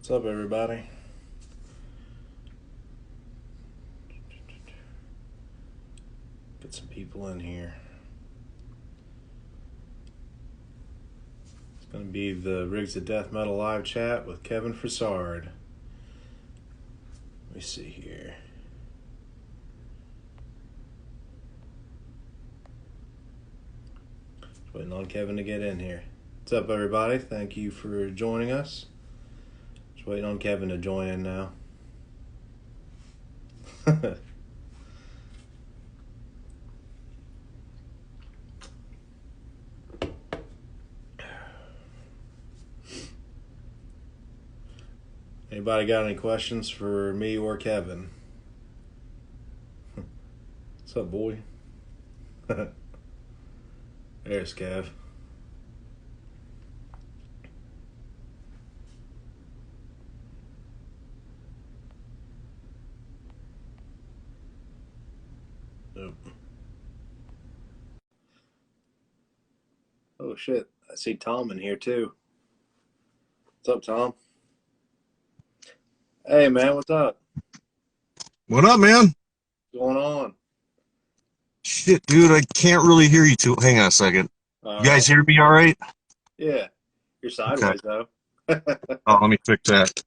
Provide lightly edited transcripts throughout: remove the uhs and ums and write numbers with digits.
What's up, everybody? Get some people in here. It's going to be the Rigs of Death Metal live chat with Kevin Frasard. Let me see here. Just waiting on Kevin to get in here. What's up, everybody? Thank you for joining us. Just waiting on Kevin to join in now. Anybody got any questions for me or Kevin? What's up, boy? There's Kev. Nope. Oh shit, I see Tom in here too. What's up, Tom? Hey man, what's up? What up, man? What's going on? Shit, dude, I can't really hear you too. Hang on a second. You guys hear me all right? Yeah, you're Okay. sideways though. Oh, let me fix that.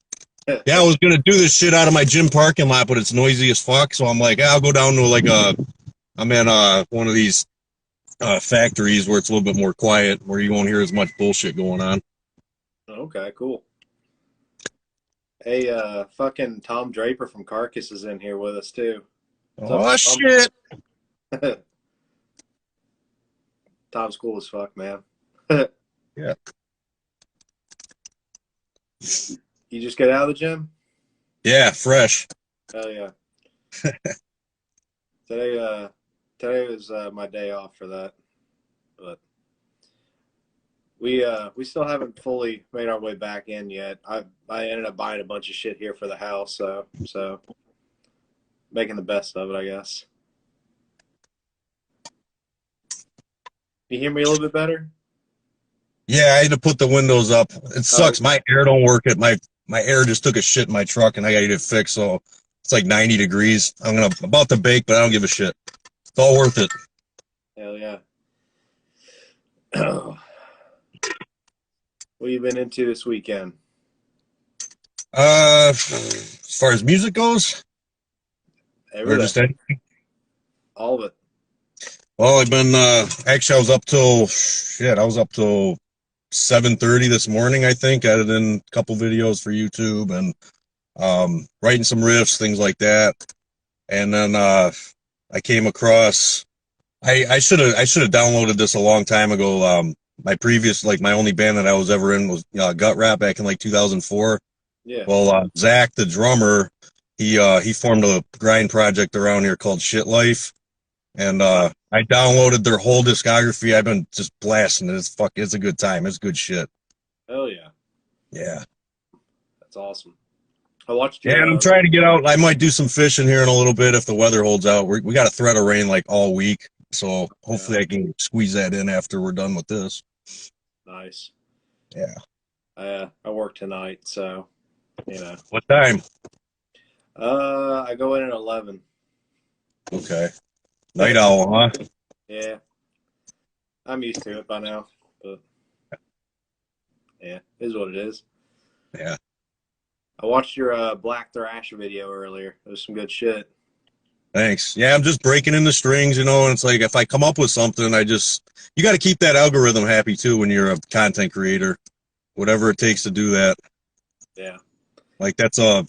Yeah, I was gonna do this shit out of my gym parking lot, but it's noisy as fuck. So I'm like, I'll go down to I'm at one of these factories where it's a little bit more quiet, where you won't hear as much bullshit going on. Okay, cool. Hey, fucking Tom Draper from Carcass is in here with us too. What's up, Oh shit! Tom? Tom's cool as fuck, man. Yeah. You just get out of the gym? Yeah, fresh. Hell yeah. Today was my day off for that, but we still haven't fully made our way back in yet. I ended up buying a bunch of shit here for the house, so making the best of it, I guess. You hear me a little bit better? Yeah, I had to put the windows up. It sucks. Oh, My air don't work. My air just took a shit in my truck, and I got to get it fixed. So it's like 90 degrees. I'm about to bake, but I don't give a shit. It's all worth it. hell yeah. What you been into this weekend? As far as music goes, or Everything, just anything. all of it. Well, I've been actually I was up till 7:30 this morning. I think added in a couple videos for YouTube and writing some riffs, things like that. And then I came across. I should have downloaded this a long time ago. My previous, like my only band that I was ever in was Gut Rap back in like 2004. Yeah. Well, Zach, the drummer, he formed a grind project around here called Shit Life, and I downloaded their whole discography. I've been just blasting it. It's a good time. It's good shit. Hell yeah. Yeah. That's awesome. I watched Yeah, your and I'm trying to get out. I might do some fishing here in a little bit if the weather holds out. We got a threat of rain like all week, so hopefully I can squeeze that in after we're done with this. nice. Yeah. I work tonight, so What time? I go in at 11. Okay. Night owl, huh? Yeah, I'm used to it by now, but yeah, it is what it is. Yeah. I watched your Black Thrash video earlier. It was some good shit. Thanks. Yeah, I'm just breaking in the strings, and it's like if I come up with something, you got to keep that algorithm happy too when you're a content creator, whatever it takes to do that. Yeah. Like that's a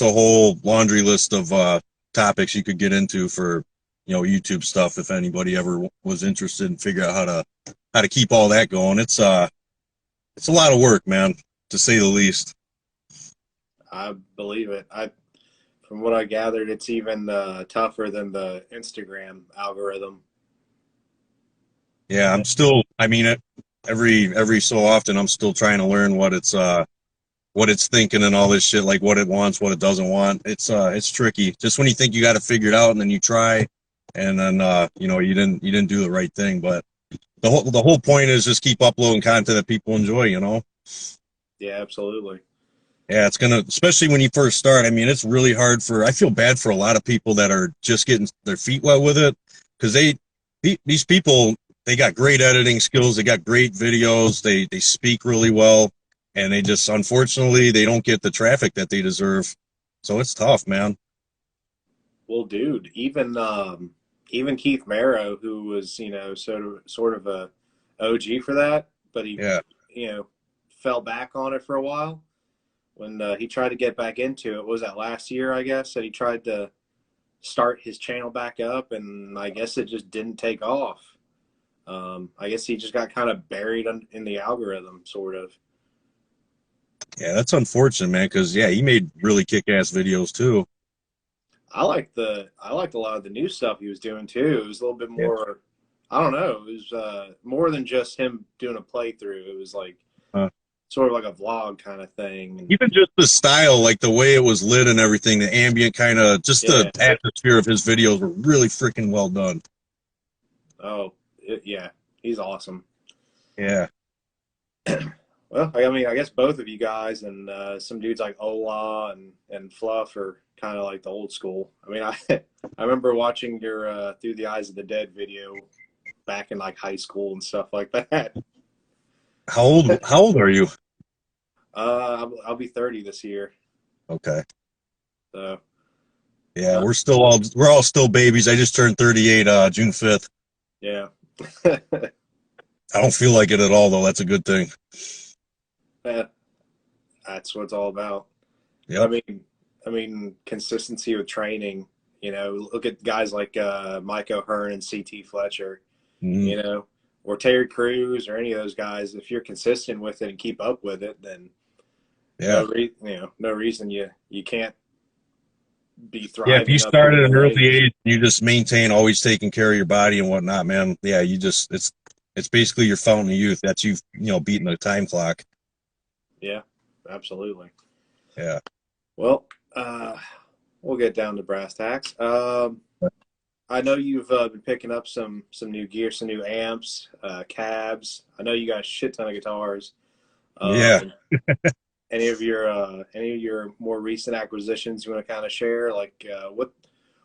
whole laundry list of topics you could get into for YouTube stuff if anybody ever was interested and figure out how to keep all that going. It's a lot of work, man, to say the least. I believe it. From what I gathered, it's even tougher than the Instagram algorithm. Yeah, I'm still. I mean, every so often, I'm still trying to learn what it's thinking and all this shit, like what it wants, what it doesn't want. It's tricky. Just when you think you got it figured out, and then you try, and then you didn't do the right thing. But the whole point is just keep uploading content that people enjoy. Yeah, absolutely. Yeah, it's gonna, especially when you first start. I mean, it's really hard for. I feel bad for a lot of people that are just getting their feet wet with it, because these people, they got great editing skills, they got great videos, they speak really well, and they just, unfortunately, they don't get the traffic that they deserve. So it's tough, man. Well, dude, even Keith Marrow, who was, sort of a OG for that, but he, Yeah. fell back on it for a while when he tried to get back into it. What was that, last year, I guess, that he tried to start his channel back up, and I guess it just didn't take off. I guess he just got kind of buried in the algorithm, sort of. Yeah, that's unfortunate, man, because yeah, he made really kick-ass videos too. I liked a lot of the new stuff he was doing too. It was a little bit Yeah. more. I don't know. It was more than just him doing a playthrough. It was like Uh, sort of like a vlog kind of thing. And Even just the style, like the way it was lit and everything, the ambient kind of, just the yeah. atmosphere of his videos were really freaking well done. Oh, yeah. He's awesome. Yeah. Well, I mean, I guess both of you guys and some dudes like Ola and Fluff are kind of like the old school. I mean, I remember watching your Through the Eyes of the Dead video back in like high school and stuff like that. How old are you? I'll be 30 this year, Okay. so Yeah, uh, we're all still babies. I just turned 38 June 5th. yeah. I don't feel like it at all though. That's a good thing. Yeah, that's what it's all about. I Yep. mean, consistency with training. Look at guys like Mike O'Hearn and CT Fletcher. Mhm. You know, or Terry Crews or any of those guys. If you're consistent with it and keep up with it, then Yeah. no reason you can't be Yeah, if you thriving up to start at an middle early age. age, you just maintain always taking care of your body and whatnot, man. Yeah, you just it's basically your fountain of youth. That's you beating the time clock. Yeah, absolutely. Yeah. Well, we'll get down to brass tacks. I know you've been picking up some new gear, some new amps, cabs. I know you got a shit ton of guitars. Yeah. Um, any of your more recent acquisitions you want to kind of share? Like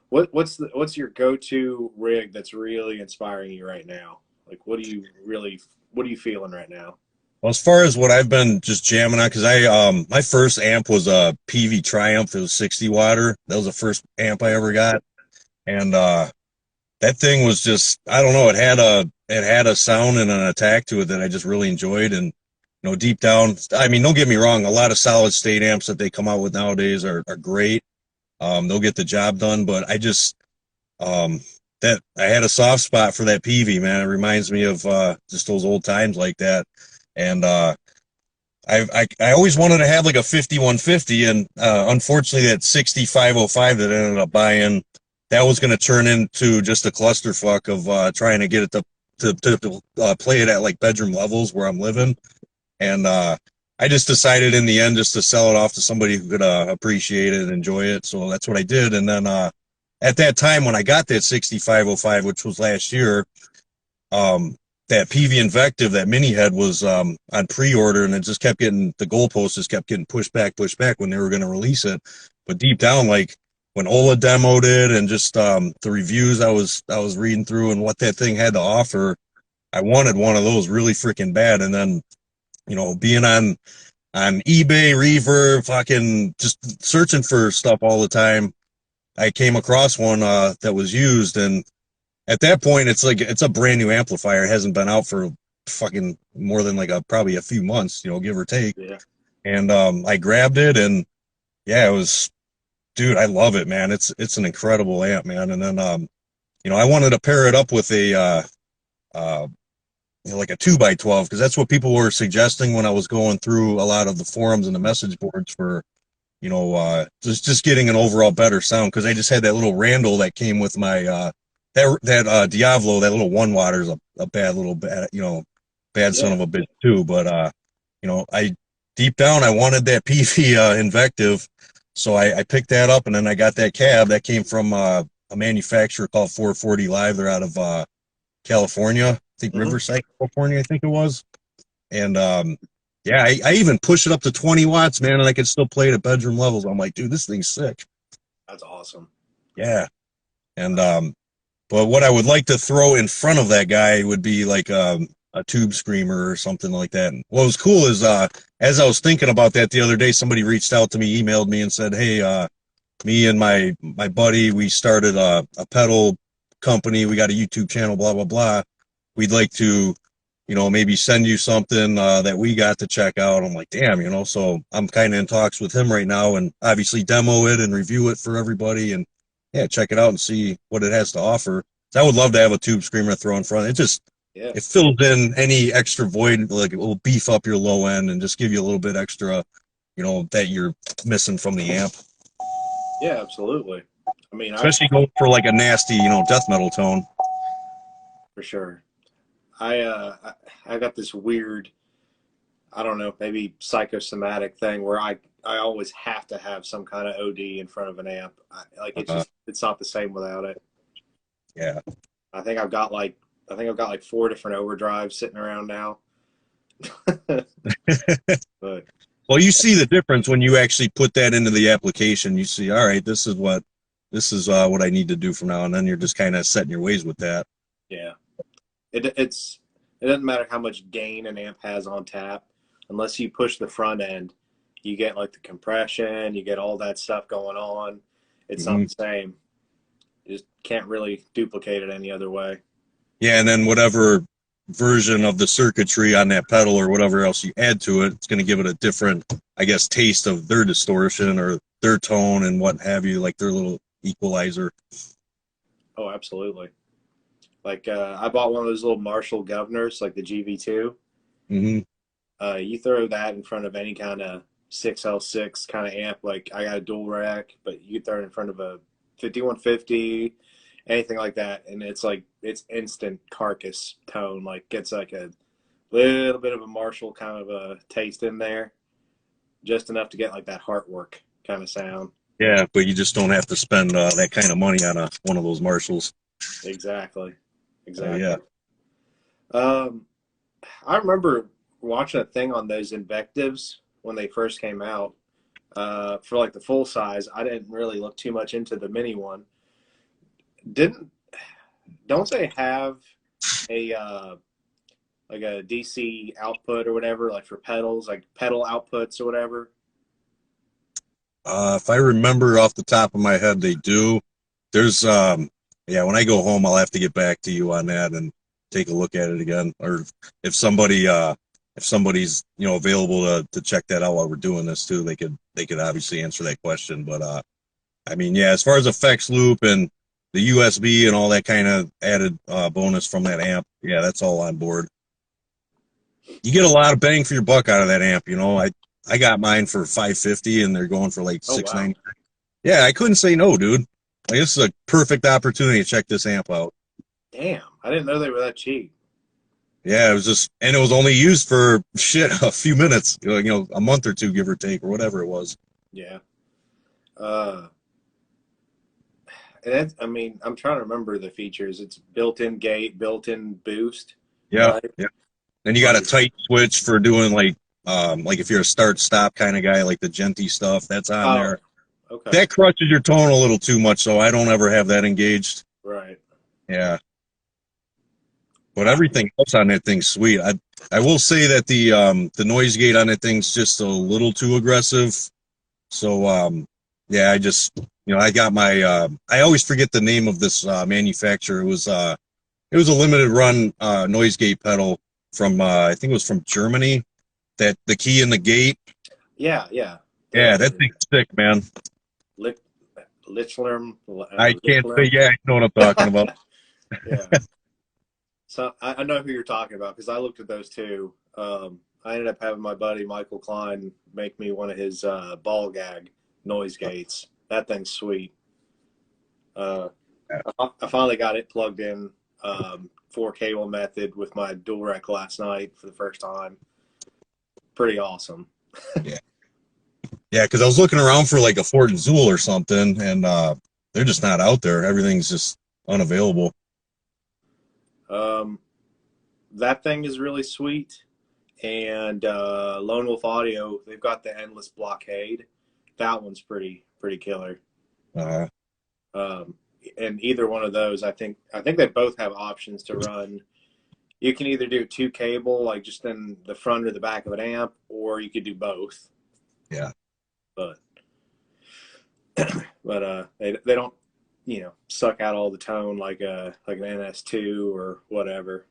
what's your go-to rig that's really inspiring you right now? Like what are you feeling right now? Well, as far as what I've been just jamming on, because my first amp was a PV Triumph. It was 60 watter. That was the first amp I ever got, and that thing was just, I don't know, it had a sound and an attack to it that I just really enjoyed. And deep down, I mean, don't get me wrong, a lot of solid state amps that they come out with nowadays are great. They'll get the job done, but I just um that I had a soft spot for that PV, man. It reminds me of just those old times like that. And I always wanted to have like a 5150, and unfortunately that 6505 that I ended up buying, that was going to turn into just a clusterfuck of trying to get it to play it at like bedroom levels where I'm living. And I just decided in the end just to sell it off to somebody who could appreciate it and enjoy it. So that's what I did. And then at that time when I got that 6505, which was last year, um, that PV Invective, that mini head was on pre-order, and it just kept getting, the goalposts just kept getting pushed back when they were going to release it. But deep down, like when Ola demoed it and just the reviews I was reading through and what that thing had to offer, I wanted one of those really freaking bad. And then being on eBay, Reverb, fucking just searching for stuff all the time, I came across one that was used, and at that point, it's like it's a brand new amplifier. It hasn't been out for fucking more than like probably a few months, give or take. Yeah. And I grabbed it, and yeah, it was, dude, I love it, man. It's an incredible amp, man. And then I wanted to pair it up with a uh, like a 2x12, because that's what people were suggesting when I was going through a lot of the forums and the message boards for just getting an overall better sound, because I just had that little Randall that came with my that Diavolo, that little 1 watt is a bad son Yeah. of a bitch too. But I deep down I wanted that PV Invective, so I picked that up, and then I got that cab that came from a manufacturer called 440 Live. They're out of California, I think Hmm. Riverside, California, I think it was. And Yeah, I even push it up to 20 watts, man, and I can still play it at bedroom levels. I'm like, dude, this thing's sick. That's awesome. Yeah. And but what I would like to throw in front of that guy would be like a tube screamer or something like that. And what was cool is as I was thinking about that the other day, somebody reached out to me, emailed me and said, "Hey, me and my buddy, we started a pedal company. We got a YouTube channel, blah blah blah. We'd like to, maybe send you something that we got to check out." I'm like, damn, so I'm kind of in talks with him right now, and obviously demo it and review it for everybody, and yeah, check it out and see what it has to offer. So I would love to have a tube screamer to throw in front. Yeah. It fills in any extra void, like it will beef up your low end and just give you a little bit extra, that you're missing from the amp. Yeah, absolutely. I mean, Especially going for like a nasty, death metal tone. for sure. I got this weird, I don't know, maybe psychosomatic thing where I always have to have some kind of OD in front of an amp. It's not the same without it. Yeah. I think I've got like 4 different overdrives sitting around now. But Well, you see the difference when you actually put that into the application. You see, all right, this is what I need to do from now, and then you're just kind of setting your ways with that. yeah, it doesn't matter how much gain an amp has on tap, unless you push the front end, you get like the compression, you get all that stuff going on. It's not the same. You just can't really duplicate it any other way. Yeah, and then whatever version of the circuitry on that pedal or whatever else you add to it, it's going to give it a different, I guess, taste of their distortion or their tone and what have you, like their little equalizer. Oh, absolutely. Like I bought one of those little Marshall governors, like the GV2. You throw that in front of any kind of 6L6 kind of amp, like I got a dual rack, but you throw it in front of a 5150, anything like that, and it's like it's instant carcass tone. Like gets like a little bit of a Marshall kind of a taste in there, just enough to get like that Heartwork kind of sound. Yeah, but you just don't have to spend that kind of money on one of those Marshalls. Exactly. Yeah. I remember watching a thing on those Invectives when they first came out. For like the full size, I didn't really look too much into the mini one. Don't they have a like a DC output or whatever, like for pedals, like pedal outputs or whatever? If I remember off the top of my head, they do. There's yeah, when I go home, I'll have to get back to you on that and take a look at it again. Or if somebody's available to check that out while we're doing this too, they could obviously answer that question. But I mean, yeah, as far as effects loop and the USB and all that kind of added bonus from that amp, yeah, that's all on board. You get a lot of bang for your buck out of that amp. I got mine for $550 and they're going for like $690. Wow. Yeah, I couldn't say no, dude. Like, this is a perfect opportunity to check this amp out. Damn, I didn't know they were that cheap. Yeah, and it was only used for a few minutes, a month or two, give or take, or whatever it was. Yeah. And I mean, I'm trying to remember the features. It's built-in gate, built-in boost. Yeah, right? yeah. Then you got a tight switch for doing like if you're a start-stop kind of guy, like the Genty stuff, that's on there. Okay. That crushes your tone a little too much, so I don't ever have that engaged. Right. Yeah. But everything else on that thing's sweet. I will say that the noise gate on that thing's just a little too aggressive. So yeah, I got my I always forget the name of this manufacturer. It was a limited run noise gate pedal from I think it was from Germany. That the key in the gate. Yeah. Yeah, that thing's sick, man. Lichler. I can't say. Yeah, you know what I'm talking about. Yeah. So I know who you're talking about because I looked at those too. I ended up having my buddy Michael Klein make me one of his ball gag noise gates. That thing's sweet. I finally got it plugged in 4-cable method with my dual rack last night for the first time. Pretty awesome. Yeah. Yeah, because I was looking around for like a Fort Zool or something, and they're just not out there. Everything's just unavailable. That thing is really sweet. and Lone Wolf Audio, they've got the Endless Blockade. That one's pretty killer. Uh, Um, and either one of those, I think they both have options to run. You can either do two cable, like just in the front or the back of an amp, or you could do both. yeah. But they don't suck out all the tone like an NS2 or whatever.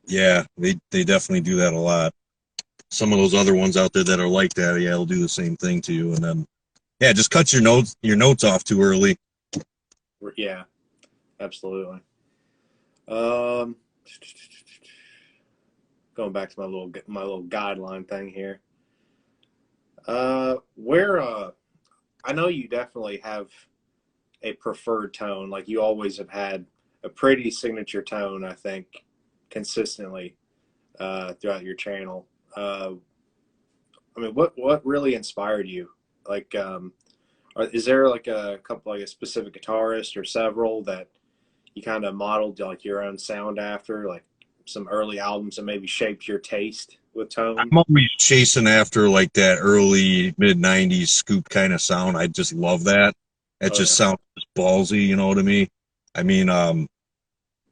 Yeah, they definitely do that a lot. Some of those other ones out there that are like that, yeah, they'll do the same thing to you, and then yeah, just cut your notes off too early. Yeah, absolutely. Um, Going back to my little guideline thing here. Where I know you definitely have a preferred tone, like you always have had a pretty signature tone, I think, consistently throughout your channel. I mean, what really inspired you? Like, is there like a couple, like a specific guitarist or several that you kind of modeled like your own sound after, like some early albums that maybe shaped your taste with tone? I'm always chasing after like that early mid '90s scoop kind of sound. I just love that. It Oh just yeah, sounds ballsy, you know what I mean? I mean,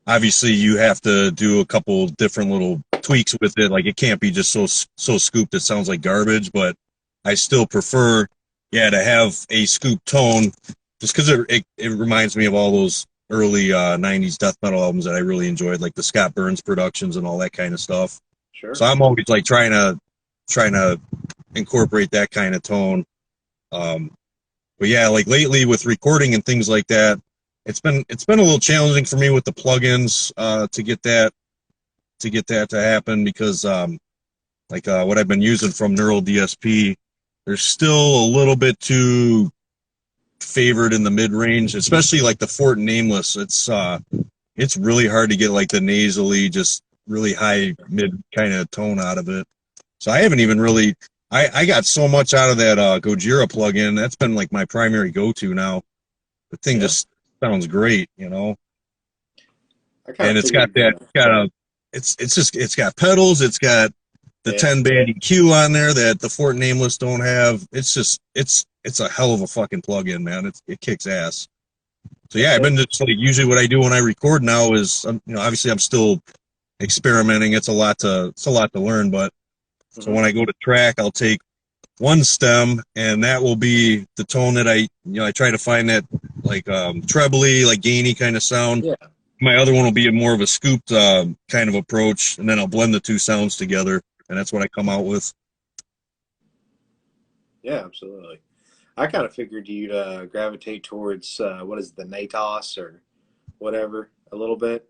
obviously you have to do a couple different little tweaks with it. Like it can't be just so scooped it sounds like garbage, but I still prefer, yeah, to have a scoop tone just because it reminds me of all those early '90s death metal albums that I really enjoyed, like the Scott Burns productions and all that kind of stuff. sure. So I'm always like trying to incorporate that kind of tone. Um, but yeah, like lately with recording and things like that, it's been a little challenging for me with the plugins to get that to happen because what I've been using from Neural DSP, they're still a little bit too favored in the mid range, especially like the Fort Nameless. It's really hard to get like the nasally, just really high mid kind of tone out of it. So I haven't even really. I got so much out of that Gojira plugin. That's been like my primary go-to now. The thing Yeah, just sounds great, you know. I kind And of it's got figured. that. It's got pedals. It's got the Yeah, 10 band EQ on there that the Fort Nameless don't have. It's a hell of a fucking plugin, man. It kicks ass. So yeah, I've been just like usually what I do when I record now is obviously I'm still experimenting. It's a lot to learn, but so mm-hmm. when I go to track, I'll take one stem and that will be the tone that I try to find that like trebly, like gainy kind of sound. Yeah, My other one will be more of a scooped kind of approach, and then I'll blend the two sounds together, and that's what I come out with. yeah, absolutely. I kind of figured you'd gravitate towards what is it, the Natos or whatever a little bit.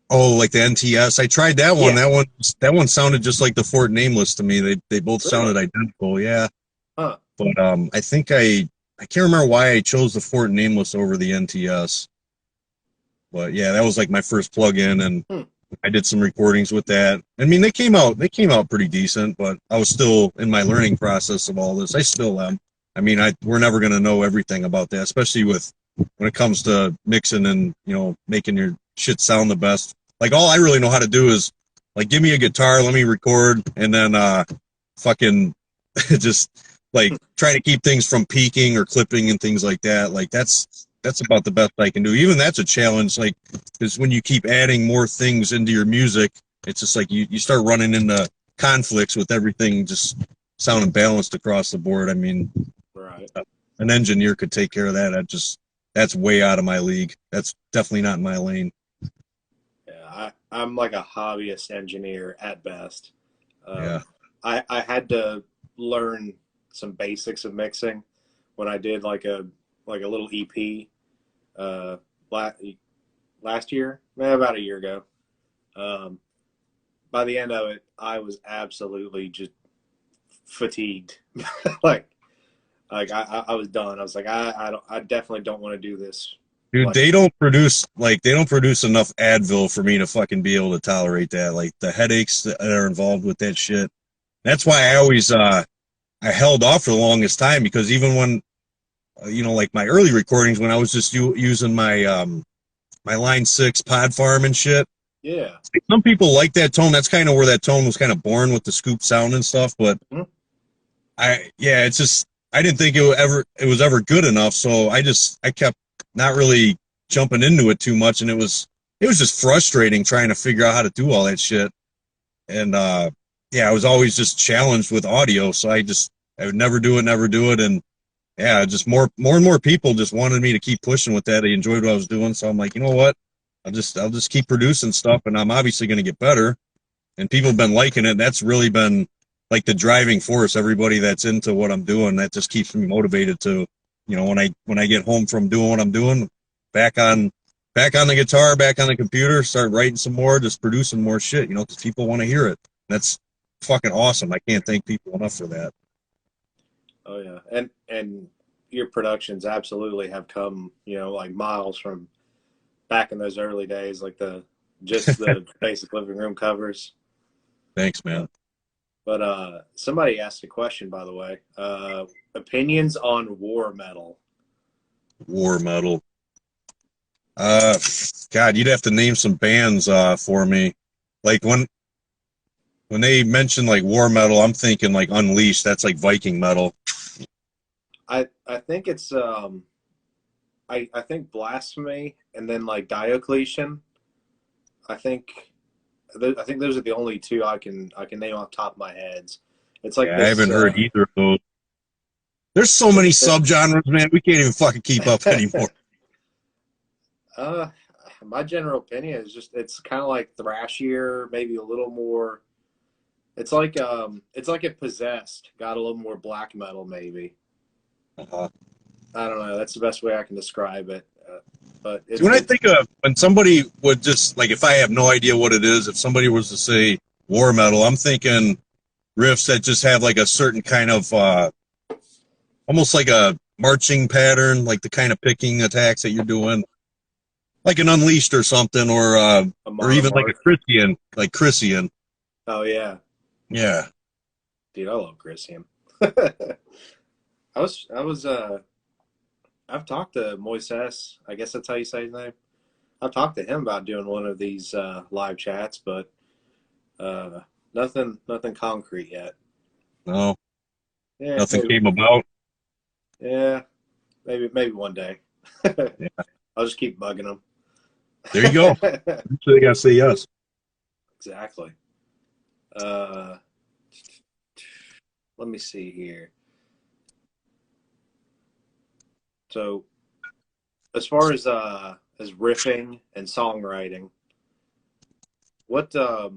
Oh, like the NTS. I tried that one. Yeah, That one sounded just like the Fort Nameless to me. They both really? sounded identical. Yeah, Huh. but I think I can't remember why I chose the Fort Nameless over the NTS. But yeah, that was like my first plug-in, and Hmm. I did some recordings with that. I mean, they came out pretty decent, but I was still in my learning process of all this. I still am. I mean, we're never gonna know everything about that, especially when it comes to mixing and making your shit sound the best. Like all I really know how to do is like give me a guitar, let me record, and then fucking just like try to keep things from peaking or clipping and things like that. Like that's about the best I can do. Even that's a challenge, like, because when you keep adding more things into your music, it's just like you start running into conflicts with everything just sounding balanced across the board. I mean, Right. an engineer could take care of that. That's way out of my league. That's definitely not in my lane. Yeah, I'm like a hobbyist engineer at best. Yeah. I had to learn some basics of mixing when I did like a little EP uh, last year, maybe about a year ago. Um, by the end of it, I was absolutely just fatigued. like I was done. I was like I definitely don't want to do this. Dude, Like they don't produce enough Advil for me to fucking be able to tolerate that. Like the headaches that are involved with that shit. That's why I always I held off for the longest time, because even when like my early recordings when I was just using my my Line 6 pod farm and shit, Yeah. Some people like that tone. That's kind of where that tone was kind of born with the scoop sound and stuff. But Mhm. it's just I didn't think it was ever good enough. So I kept not really jumping into it too much, and it was just frustrating trying to figure out how to do all that shit. And I was always just challenged with audio, so I would never do it, and yeah, just more and more people just wanted me to keep pushing with that. They enjoyed what I was doing, so I'm like, you know what? I'll just keep producing stuff, and I'm obviously going to get better. And people have been liking it. That's really been like the driving force. Everybody that's into what I'm doing, that just keeps me motivated to, when I get home from doing what I'm doing, back on back on the guitar, back on the computer, start writing some more, just producing more shit, because people want to hear it. That's fucking awesome. I can't thank people enough for that. Oh yeah, and your productions absolutely have come, like miles from back in those early days, like just the basic living room covers. Thanks, Uh, man. but somebody asked a question, by the way. Opinions on war metal. War metal. Uh, God, you'd have to name some bands for me. Like when they mention like war metal, I'm thinking like Unleashed. That's like Viking metal. I think it's I think Blasphemy and then like Diocletian. I think I think those are the only two I can name off the top of my heads. It's like Yeah, I this. haven't heard either of those. There's so many It, subgenres, man. We can't even fucking keep up anymore. uh, my general opinion is just it's kind of like thrashier, maybe a little more. It's like it Possessed got a little more black metal, maybe. Uh, I don't know. That's the best way I can describe it. But See, when I think of when somebody would just like, if I have no idea what it is, if somebody was to say war metal, I'm thinking riffs that just have like a certain kind of almost like a marching pattern, like the kind of picking attacks that you're doing, like an Unleashed or something, a or even like a monomarch. Christian, like Christian. Oh yeah, Yeah. dude, I love Christian. I was I've talked to Moises. I guess that's how you say his name. I've talked to him about doing one of these live chats, but nothing concrete yet. No, Yeah, nothing came about. yeah, maybe one day. Yeah. I'll just keep bugging him. There you go. So they gotta say yes. Exactly. Uh, let me see here. So, as far as riffing and songwriting, what I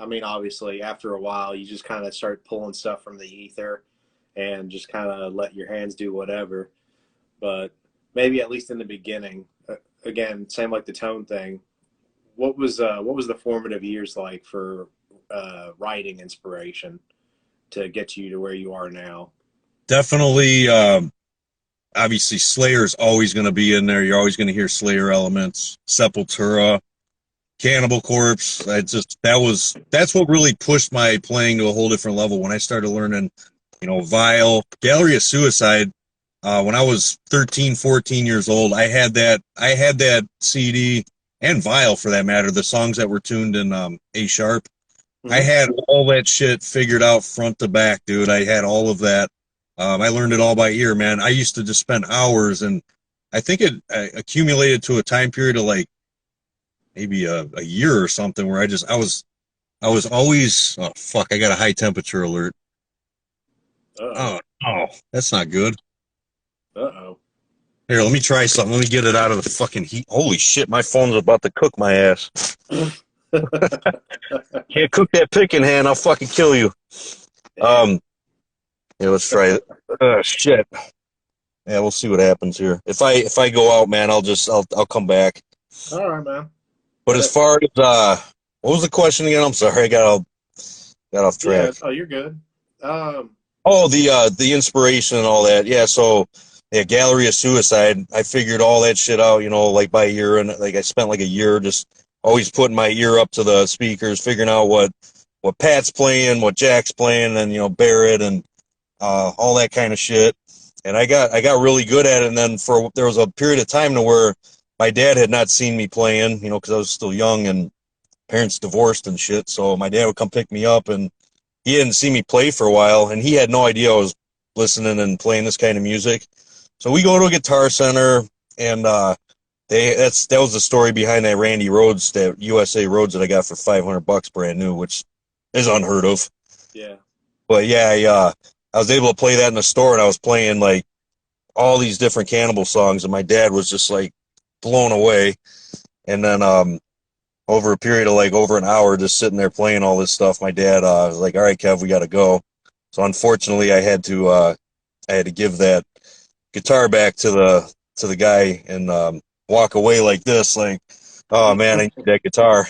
mean, obviously, after a while, you just kind of start pulling stuff from the ether and just kind of let your hands do whatever. But maybe at least in the beginning, again, same like the tone thing. What was the formative years like for writing inspiration to get you to where you are now? Definitely. Obviously, Slayer's always going to be in there. You're always going to hear Slayer elements. Sepultura, Cannibal Corpse. That's what really pushed my playing to a whole different level when I started learning, Vile, Gallery of Suicide. When I was 13, 14 years old, I had that CD and Vile for that matter, the songs that were tuned in A sharp. I Mm-hmm. had all that shit figured out front to back, dude. I had all of that. I learned it all by ear, man. I used to just spend hours, and I think it accumulated to a time period of like maybe a year or something where I was always, oh fuck, I got a high temperature alert. Uh-oh. Oh, that's not good. Uh-oh. Here, let me try something. Let me get it out of the fucking heat. Holy shit, my phone's about to cook my ass. Can't cook that picking hand, I'll fucking kill you. Damn. Yeah, let's try it. Shit. Yeah, we'll see what happens here. If I go out, man, I'll come back. All right, man. But as far as what was the question again? I'm sorry, I got off Yeah. track. Oh, you're good. Oh, the inspiration and all that. Yeah, so yeah, Gallery of Suicide. I figured all that shit out, like by ear, and like I spent like a year just always putting my ear up to the speakers, figuring out what Pat's playing, what Jack's playing, and Barrett and all that kind of shit. And I got really good at it. And then there was a period of time to where my dad had not seen me playing, you know, because I was still young and parents divorced and shit. So my dad would come pick me up, and he hadn't seen me play for a while, and he had no idea I was listening and playing this kind of music. So we go to a Guitar Center, and that was the story behind that Randy Rhodes, that USA Rhodes that I got for $500 brand new, which is unheard of. Yeah. But yeah, I was able to play that in the store, and I was playing like all these different Cannibal songs, and my dad was just like blown away. And then over a period of like over an hour, just sitting there playing all this stuff, my dad was like, "All right, Kev, we got to go." So unfortunately, I had to give that guitar back to the guy and walk away like this, like, "Oh man, I need that guitar."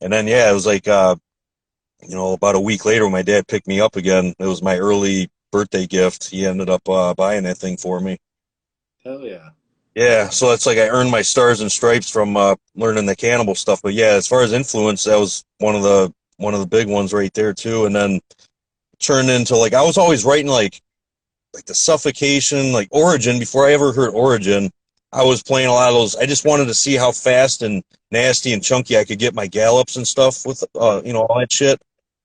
And then yeah, it was like you know, about a week later when my dad picked me up again, it was my early birthday gift. He ended up buying that thing for me. Hell yeah. Yeah, so it's like I earned my stars and stripes from learning the Cannibal stuff. But yeah, as far as influence, that was one of the big ones right there too. And then turned into like I was always writing like the Suffocation, like Origin. Before I ever heard Origin, I was playing a lot of those. I just wanted to see how fast and nasty and chunky I could get my gallops and stuff with you know, all that shit.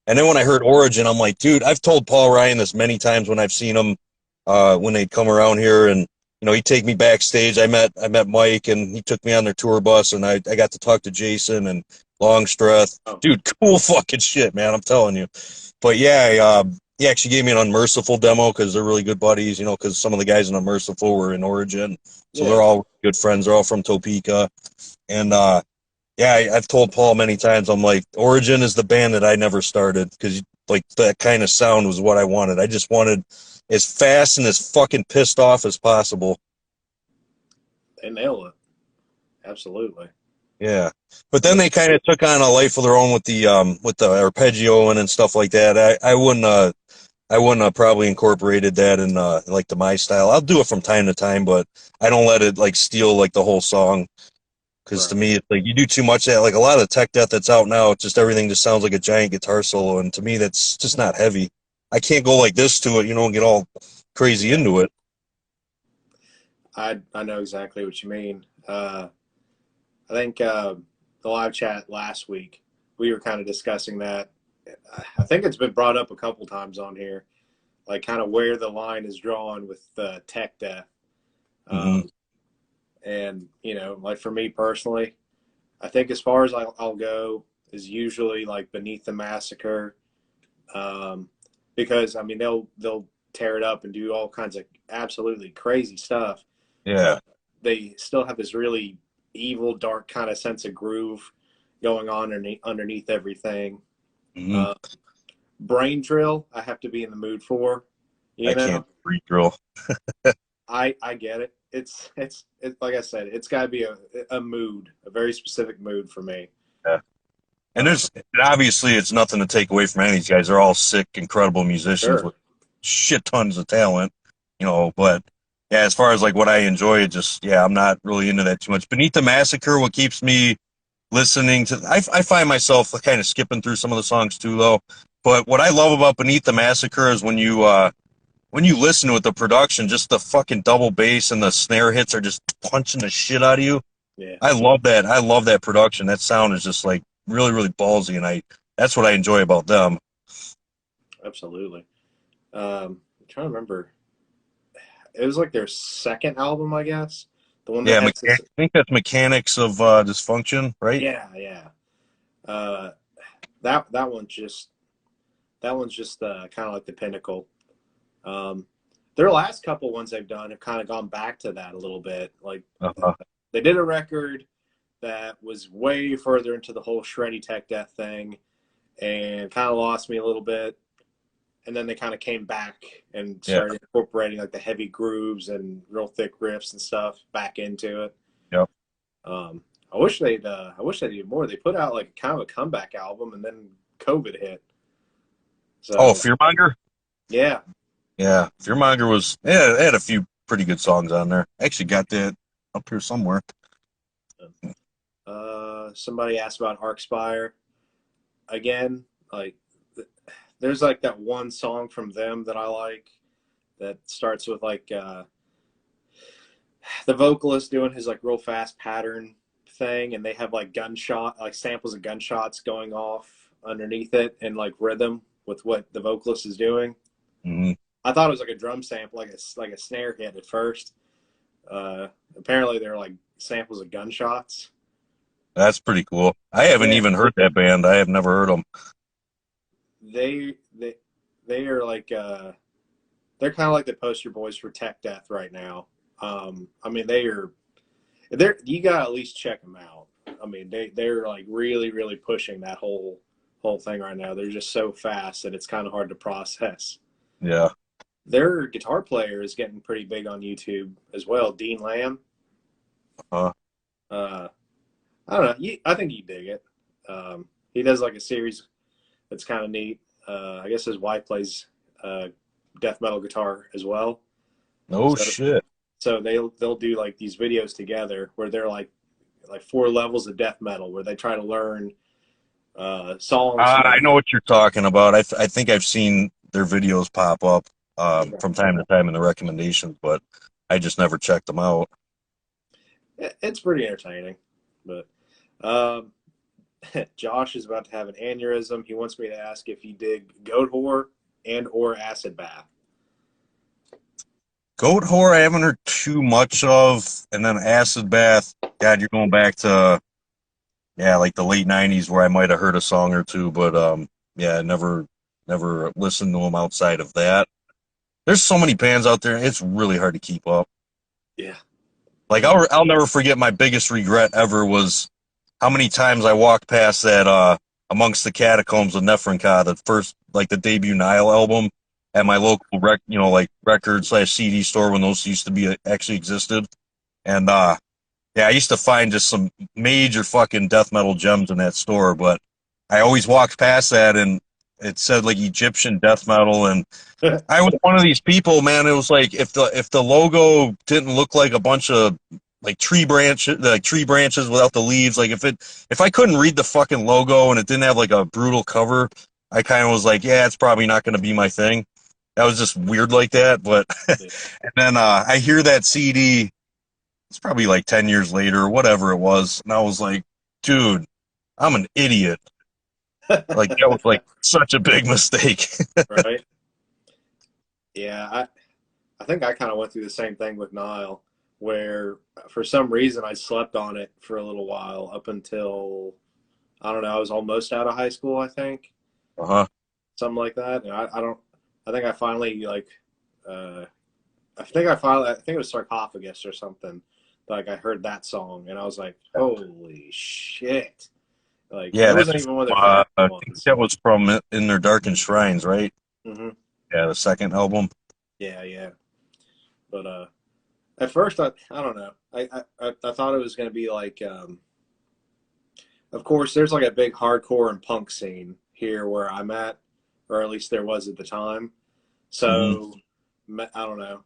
And then when I heard Origin, I'm like, dude, I've told Paul Ryan this many times when I've seen him when they'd come around here, and you know, he'd take me backstage. I met Mike, and he took me on their tour bus, and I got to talk to Jason and Longstreth. Oh, Dude, cool fucking shit, man. I'm telling you. But yeah, he actually gave me an Unmerciful demo because they're really good buddies, you know, because some of the guys in Unmerciful were in Origin. So they're yeah. all good friends. They're all from Topeka. And yeah, I've told Paul many times, I'm like, Origin is the band that I never started because like that kind of sound was what I wanted. I just wanted as fast and as fucking pissed off as possible. They nail it. Absolutely. Yeah. But then they kind of took on a life of their own with the arpeggioing and stuff like that. I wouldn't have probably incorporated that in like to my style. I'll do it from time to time, but I don't let it like steal like the whole song. Because to Right. me, it's like you do too much of that. Like a lot of the tech death that's out now, it's just everything just sounds like a giant guitar solo, and to me, that's just not heavy. I can't go like this to it, you know, and get all crazy Yeah. into it. I know exactly what you mean. I think the live chat last week, we were kind of discussing that. I think it's been brought up a couple times on here, like kind of where the line is drawn with tech death. Hmm. Um, and, you know, like for me personally, I think as far as I'll go is usually like Beneath the Massacre, um, because I mean they'll tear it up and do all kinds of absolutely crazy stuff, Yeah. but they still have this really evil, dark kind of sense of groove going on underneath everything. Hmm. Uh, Brain Drill, I have to be in the mood for. I You can't know, free drill. I get it. It's like I said, it's got to be a mood, a very specific mood for me. Yeah. And Uh, there's obviously it's nothing to take away from any of these guys. They're all sick, incredible musicians sure. with shit tons of talent, you know. But yeah, as far as like what I enjoy, it just yeah, I'm not really into that too much. Beneath the Massacre, what keeps me listening to, I find myself kind of skipping through some of the songs too, though. But what I love about Beneath the Massacre is when you listen to it, the production, just the fucking double bass and the snare hits are just punching the shit out of you. Yeah, I love that. I love that production. That sound is just like really, really ballsy, and I that's what I enjoy about them. absolutely. I'm trying to remember. It was like their second album, I guess. The one that Yeah, had I this. think that's Mechanics of Dysfunction, right? Yeah, yeah. Uh, that that one's just that one's just kind of like the pinnacle. Um, their last couple ones they've done have kind of gone back to that a little bit. Like Uh-huh. they did a record that was way further into the whole shreddy tech death thing and kind of lost me a little bit. And then they kind of came back and Yeah, started incorporating like the heavy grooves and real thick riffs and stuff back into it. yeah. I wish they'd do more. They put out like kind of a comeback album and then COVID hit. Oh, So Fearmonger. yeah. Yeah, Fearmonger was yeah. It had a few pretty good songs on there. I actually got that up here somewhere. Somebody asked about Arcspire again. Like there's like that one song from them that I like that starts with like the vocalist doing his like real fast pattern thing, and they have like gunshot, like samples of gunshots going off underneath it in like rhythm with what the vocalist is doing. Hmm. I thought it was like a drum sample, like a snare hit at first. Apparently, they're like samples of gunshots. That's pretty cool. I haven't Yeah, even heard that band. I have never heard them. they they they are like they're kind of like the poster boys for tech death right now. I mean, they're you gotta at least check them out. I mean, they're like really pushing that whole thing right now. They're just so fast that it's kind of hard to process. Yeah. Their guitar player is getting pretty big on YouTube as well, Dean Lamb. Uh, Uh, I don't know. I think you dig it. He does like a series that's kind of neat. I guess his wife plays death metal guitar as well. no So shit. so they'll do like these videos together where they're like 4 levels of death metal where they try to learn songs from I like know what you're talking about. I think I've seen their videos pop up from time to time in the recommendations, but I just never checked them out. it's pretty entertaining. But um, Josh is about to have an aneurysm. He wants me to ask if you dig goat whore and or acid bath. Goat Whore, I haven't heard too much of, and then Acid Bath. God, you're going back to like the late '90s where I might have heard a song or two, but yeah, never listened to them outside of that. There's so many bands out there; it's really hard to keep up. Yeah. Like I'll never forget my biggest regret ever was how many times I walked past that Amongst the Catacombs of Nephronka, the first like the debut Nile album at my local like record/CD store when those used to be actually existed. And yeah, I used to find just some major fucking death metal gems in that store, but I always walked past that and it said like Egyptian death metal, and I was one of these people, man. It was like if the logo didn't look like a bunch of like tree branches without the leaves, like if I couldn't read the fucking logo and it didn't have like a brutal cover, I kind of was like, yeah, it's probably not going to be my thing. That was just weird like that. But Yeah. and then I hear that CD. It's probably like 10 years later or whatever it was, and I was like, dude, I'm an idiot. Like that was like such a big mistake. Right. Yeah. I think I kind of went through the same thing with Nile, where for some reason I slept on it for a little while up until I don't know. I was almost out of high school, I think, Uh-huh. something like that. And I don't. I think I finally like. I think it was Sarcophagus or something. Like I heard that song and I was like, holy shit! Like Yeah, it that's wasn't even one of their faster I think ones. that was from In Their Darkened Shrines, right? Hmm. Yeah, the second album. Yeah, yeah. But at first I don't know. I thought it was gonna be like of course there's like a big hardcore and punk scene here where I'm at, or at least there was at the time. Hmm. So I don't know.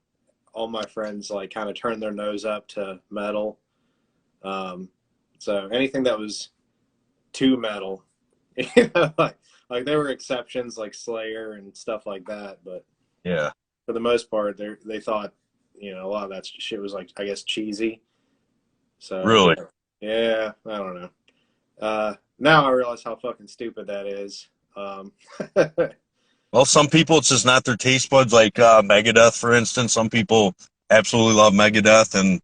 All my friends like kind of turned their nose up to metal. Um, so anything that was too metal, like there were exceptions like Slayer and stuff like that, but Yeah. for the most part, they thought a lot of that shit was like I guess cheesy. So Really. yeah, I don't know. Now I realize how fucking stupid that is. Um, Well, some people it's just not their taste buds. Like Megadeth, for instance. Some people absolutely love Megadeth, and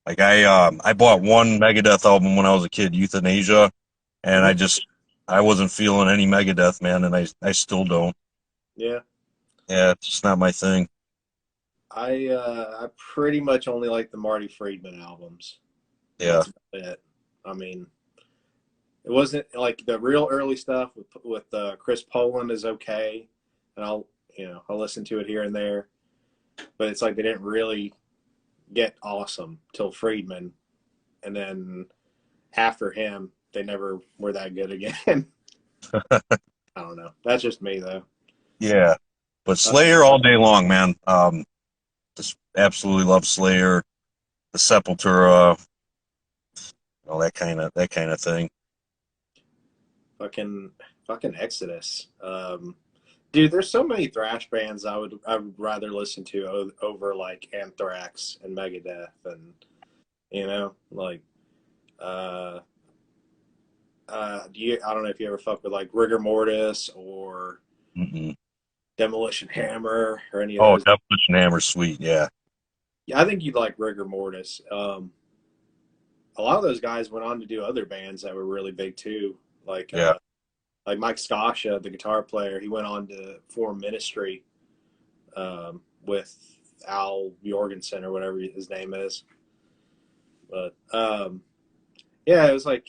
like I bought one Megadeth album when I was a kid, Euthanasia, and I wasn't feeling any Megadeth, man, and I still don't. yeah, Yeah, it's just not my thing. I pretty much only like the Marty Friedman albums. Yeah. That's about it. I mean, it wasn't like the real early stuff with Chris Poland is okay, and I'll listen to it here and there, but it's like they didn't really get awesome till Friedman, and then after him they never were that good again. I don't know. That's just me though. Yeah, but Uh, Slayer all day long, man. Just absolutely love Slayer, the Sepultura, all that kind of thing. fucking fucking Exodus. Dude, there's so many thrash bands I would rather listen to over like Anthrax and Megadeth and like uh I don't know if you ever fuck with like Rigor Mortis or Mm-mm. Demolition Hammer or any of Oh, those. Demolition Hammer, sweet, yeah, Yeah, I think you'd like Rigor Mortis. A lot of those guys went on to do other bands that were really big too, like yeah. like Mike Scascia, the guitar player. He went on to form Ministry with Al Jorgensen or whatever his name is. But yeah, it was like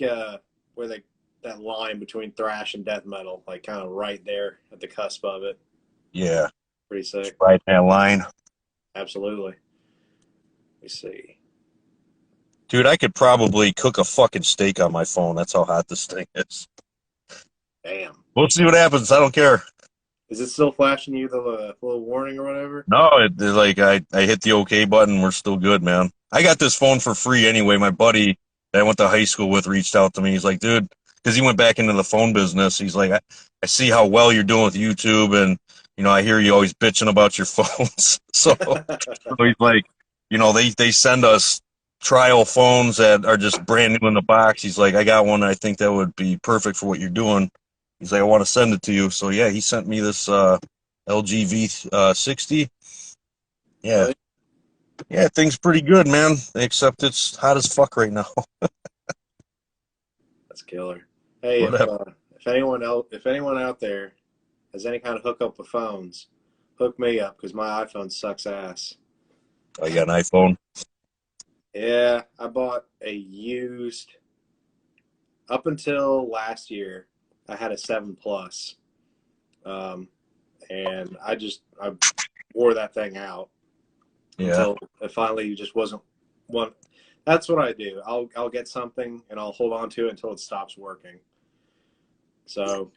where they that line between thrash and death metal, like kind of right there at the cusp of it. Yeah, Pretty sick. right that line. Absolutely. Let me see. Dude, I could probably cook a fucking steak on my phone. That's how hot this thing is. Damn. We'll see what happens. I don't care. Is it still flashing you the little warning or whatever? No, like I hit the OK button. We're still good, man. I got this phone for free anyway. My buddy that I went to high school with reached out to me. He's like, dude, because he went back into the phone business. He's like, I see how well you're doing with YouTube, and I hear you always bitching about your phones. So he's like, they send us trial phones that are just brand new in the box. He's like, I got one. I think that would be perfect for what you're doing. He's like, I want to send it to you. So yeah, he sent me this LG V60. Yeah, Really? yeah, thing's pretty good, man. Except it's hot as fuck right now. That's killer. Hey, Whatever. if anyone out there has any kind of hookup with phones, hook me up because my iPhone sucks ass. I got an iPhone. Yeah, I bought a used. Up until last year, I had a 7 Plus, um, and I wore that thing out Yeah, until it finally just wasn't one. That's what I do. I'll get something and I'll hold on to it until it stops working. So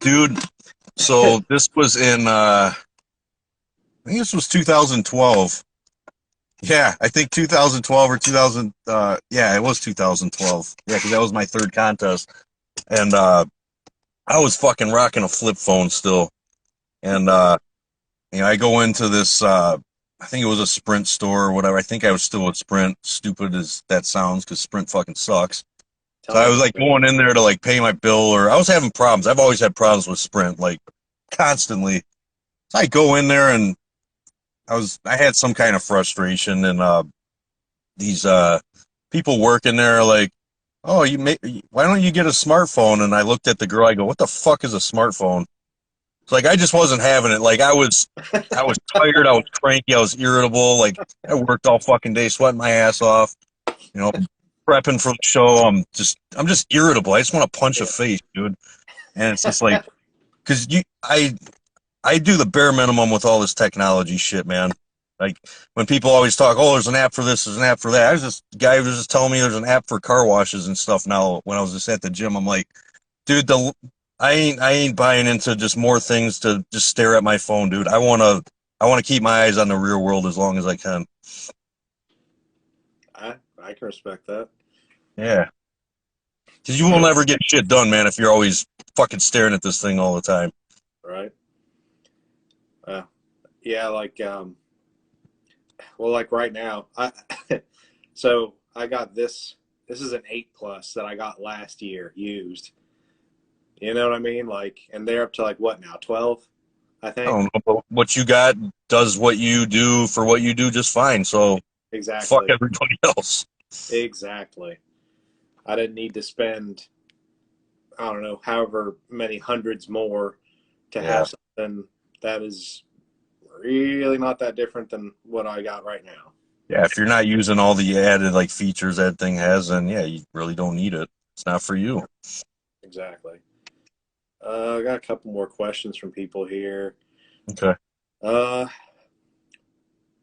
dude. So this was in I think this was 2012. Yeah, I think 2012 or 2000. Yeah, it was 2012. Yeah, because that was my third contest, and I was fucking rocking a flip phone still. And I go into this. I think it was a Sprint store or whatever. I think I was still at Sprint. Stupid as that sounds, because Sprint fucking sucks. tell So me I was about like it. going in there to like pay my bill, or I was having problems. I've always had problems with Sprint, like constantly. So I go in there and I had some kind of frustration, and these people working there are like, oh, why don't you get a smartphone? And I looked at the girl. I go, what the fuck is a smartphone? It's like I just wasn't having it. Like I was tired. I was cranky. I was irritable. Like I worked all fucking day, sweating my ass off. You know, prepping for the show. I'm just irritable. I just want to punch a face, dude. And it's just like, because I do the bare minimum with all this technology shit, man. Like when people always talk, oh, there's an app for this, there's an app for that. I was just guy who was just telling me there's an app for car washes and stuff. Now, when I was just at the gym, I'm like, dude, I ain't buying into just more things to just stare at my phone, dude. I wanna keep my eyes on the real world as long as I can. I can respect that. Yeah, because you will never get shit done, man, if you're always fucking staring at this thing all the time. Right? Uh, yeah, like well, like right now, I so I got this. This is an 8 Plus that I got last year used. You know what I mean? Like, and they're up to like what now? 12, I I think. don't know, but what you got does what you do for what you do just fine. So fuck Exactly. everybody else. Exactly. I didn't need to spend, I don't know, however many hundreds more to Yeah. have something that is really not that different than what I got right now. Yeah, if you're not using all the added like features that thing has, then yeah, you really don't need it. It's not for you. Exactly. I got a couple more questions from people here. Okay. Uh,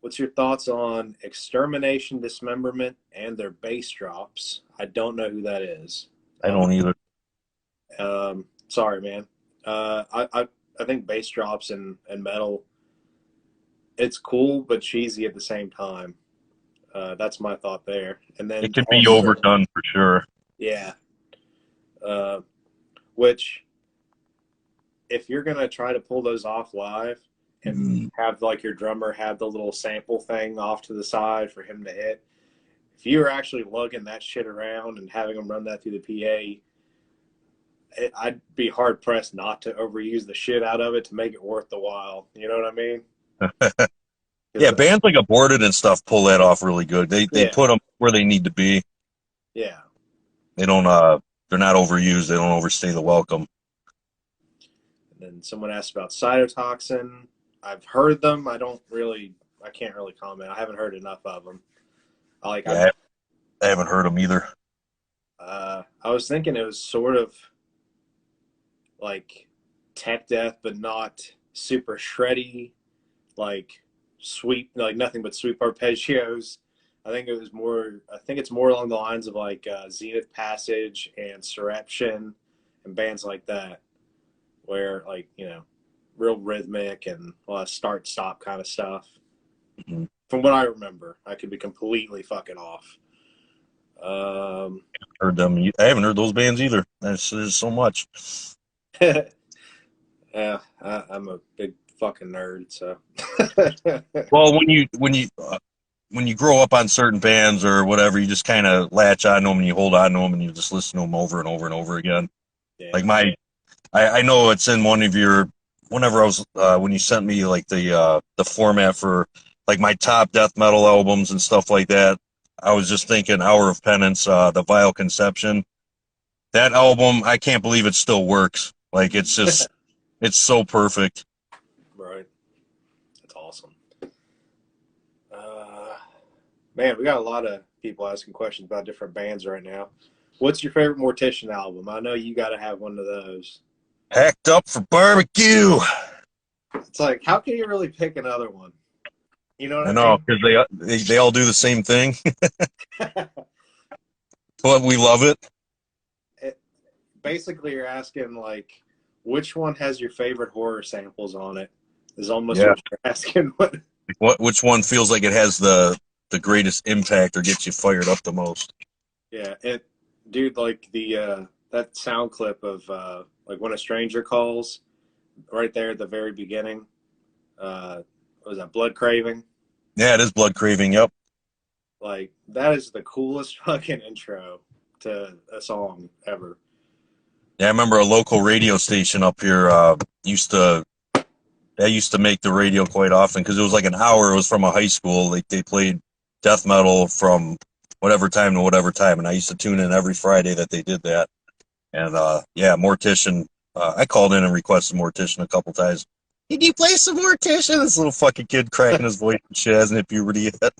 what's your thoughts on extermination, dismemberment, and their bass drops? I don't know who that is. I don't either. Sorry, man. I think bass drops and metal, it's cool but cheesy at the same time. That's my thought there. And It then could be also, overdone for sure. yeah, uh, which if you're gonna try to pull those off live and have like your drummer have the little sample thing off to the side for him to hit, if you were actually lugging that shit around and having them run that through the PA, I'd be hard pressed not to overuse the shit out of it to make it worth the while. You know what I mean? Yeah, bands like Aborted and stuff pull that off really good. They Yeah. put them where they need to be. Yeah. They don't they're not overused. They don't overstay the welcome. And then someone asked about cytotoxin. I've heard them. I can't really comment. I haven't heard enough of them. I haven't heard them either. I was thinking it was sort of like tech death, but not super shreddy, like sweep, like nothing but sweep arpeggios. I think it's more along the lines of like Zenith Passage and Surreption and bands like that, where like, you know, real rhythmic and a lot of start stop kind of stuff. Mm-hmm. From what I remember, I could be completely fucking off. Heard them. I haven't heard those bands either. There's so much. Yeah, I'm a big fucking nerd. So, well, when you grow up on certain bands or whatever, you just kind of latch on to them and you hold on to them and you just listen to them over and over and over again. Yeah. Like I know it's in one of your, whenever I was when you sent me like the format for like my top death metal albums and stuff like that. I was just thinking Hour of Penance, the Vile Conception. That album, I can't believe it still works. Like, it's just, it's so perfect. Right. That's awesome. Man, we got a lot of people asking questions about different bands right now. What's your favorite Mortician album? I know you got to have one of those. Hacked Up for Barbecue. It's like, how can you really pick another one? You know what I mean? I know, because they all do the same thing. But we love it. Basically, you're asking, like, which one has your favorite horror samples on it? Is almost what you're asking. Which one feels like it has the greatest impact or gets you fired up the most? Yeah, dude, like that sound clip of like When a Stranger Calls, right there at the very beginning. What was that, Blood Craving? Yeah, it is Blood Craving, yep. Like, that is the coolest fucking intro to a song ever. Yeah, I remember a local radio station up here used to make the radio quite often because it was like an hour. It was from a high school. Like, they played death metal from whatever time to whatever time, and I used to tune in every Friday that they did that. And yeah, Mortician. I called in and requested Mortician a couple times. Did you play some Mortician? This little fucking kid cracking his voice and shit, hasn't hit puberty yet.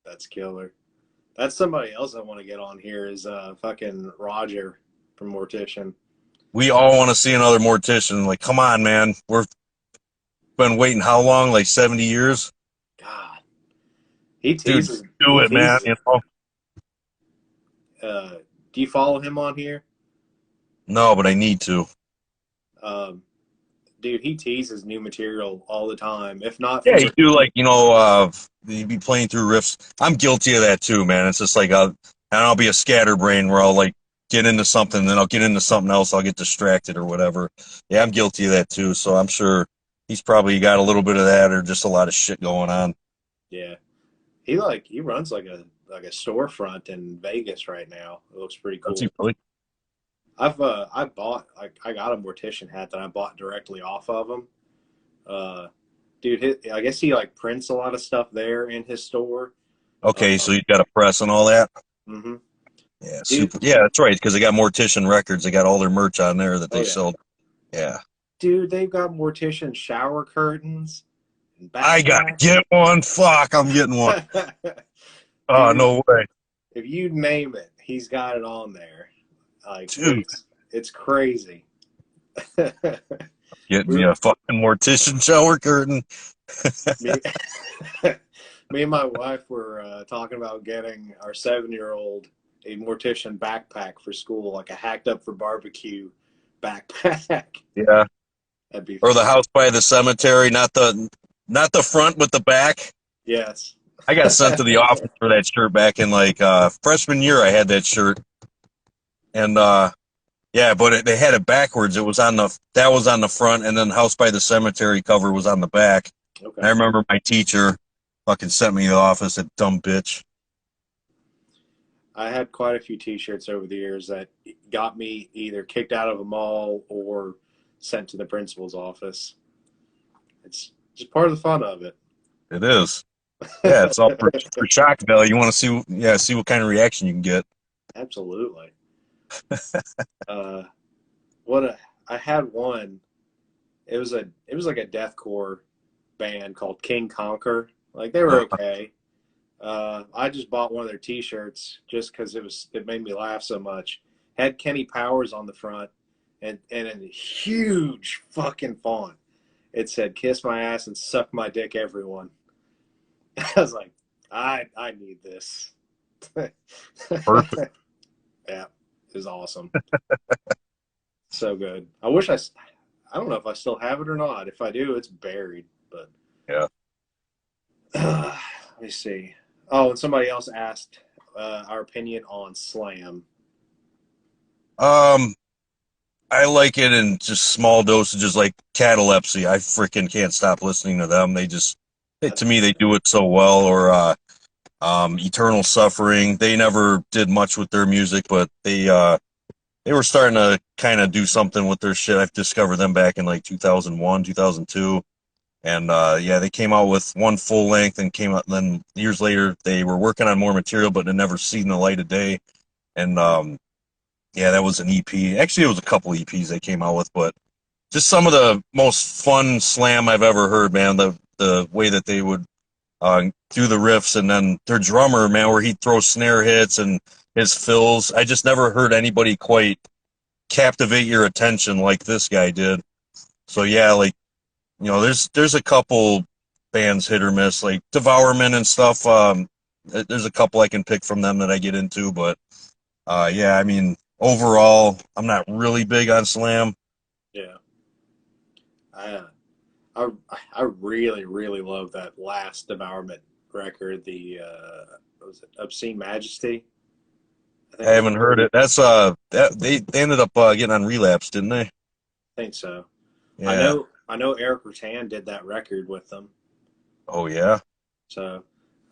That's killer. That's somebody else I want to get on here is fucking Roger from Mortician. We all want to see another Mortician. Like, come on, man. We've been waiting how long? Like 70 years? God. He teases. Dude, do it, man. You know? Do you follow him on here? No, but I need to. Dude, he teases new material all the time. If not, yeah, you do, like, you know, you be playing through riffs. I'm guilty of that too, man. It's just like I'll be a scatterbrain where I'll like get into something, then I'll get into something else. I'll get distracted or whatever. Yeah, I'm guilty of that too. So I'm sure he's probably got a little bit of that or just a lot of shit going on. Yeah, he runs like a storefront in Vegas right now. It looks pretty cool. Really? I got a Mortician hat that I bought directly off of him. Dude, I guess he like prints a lot of stuff there in his store. Okay, so you got a press and all that. Mm-hmm. Yeah, super. Yeah, that's right. Because they got Mortician Records. They got all their merch on there that they sell. Yeah. Dude, they've got Mortician shower curtains. I gotta get one. Fuck, I'm getting one. Oh, dude, no way. If you name it, he's got it on there. Like, dude, it's crazy. Getting me a fucking Mortician shower curtain. Me and my wife were talking about getting our 7-year-old a Mortician backpack for school, like a Hacked Up for Barbecue backpack. Yeah. That'd be or the House by the Cemetery, not the front, but the back. Yes. I got sent to the office for that shirt back in like freshman year. I had that shirt. And Yeah, but they had it backwards. It was on that was on the front, and then House by the Cemetery cover was on the back. And I Okay. remember my teacher fucking sent me to the office, a dumb bitch. I had quite a few T-shirts over the years that got me either kicked out of a mall or sent to the principal's office. It's just part of the fun of it. It is. Yeah, it's all for shock value. You want to see, yeah, see what kind of reaction you can get. Absolutely. Uh, what a I had one. It was like a deathcore band called King Conquer. Like they were okay. I just bought one of their T-shirts just because it made me laugh so much. Had Kenny Powers on the front, and in a huge fucking font, it said "Kiss my ass and suck my dick, everyone." I was like, I need this. Perfect. Yeah, it was awesome. So good. I don't know if I still have it or not. If I do, it's buried. But Yeah. let me see. Oh, and somebody else asked our opinion on Slam. Um, I like it in just small dosages, like Catalepsy. I freaking can't stop listening to them. To me, they do it so well. Or Eternal Suffering. They never did much with their music, but they were starting to kind of do something with their shit. I've discovered them back in like 2001, 2002. And yeah, they came out with one full length and came out. Then years later, they were working on more material, but it never seen the light of day. And yeah, that was an EP. Actually, it was a couple EPs they came out with, but just some of the most fun slam I've ever heard, man. The way that they would do the riffs, and then their drummer, man, where he'd throw snare hits and his fills. I just never heard anybody quite captivate your attention like this guy did. So yeah, like, there's a couple bands hit or miss, like Devourment and stuff. There's a couple I can pick from them that I get into, but yeah, I mean, overall, I'm not really big on slam. Yeah, I uh, I I really really love that last Devourment record. The what was it, Obscene Majesty? I I think is haven't what. heard it. That's they ended up getting on Relapse, didn't they? I think so. Yeah. I know Eric Rutan did that record with them. Oh yeah. So,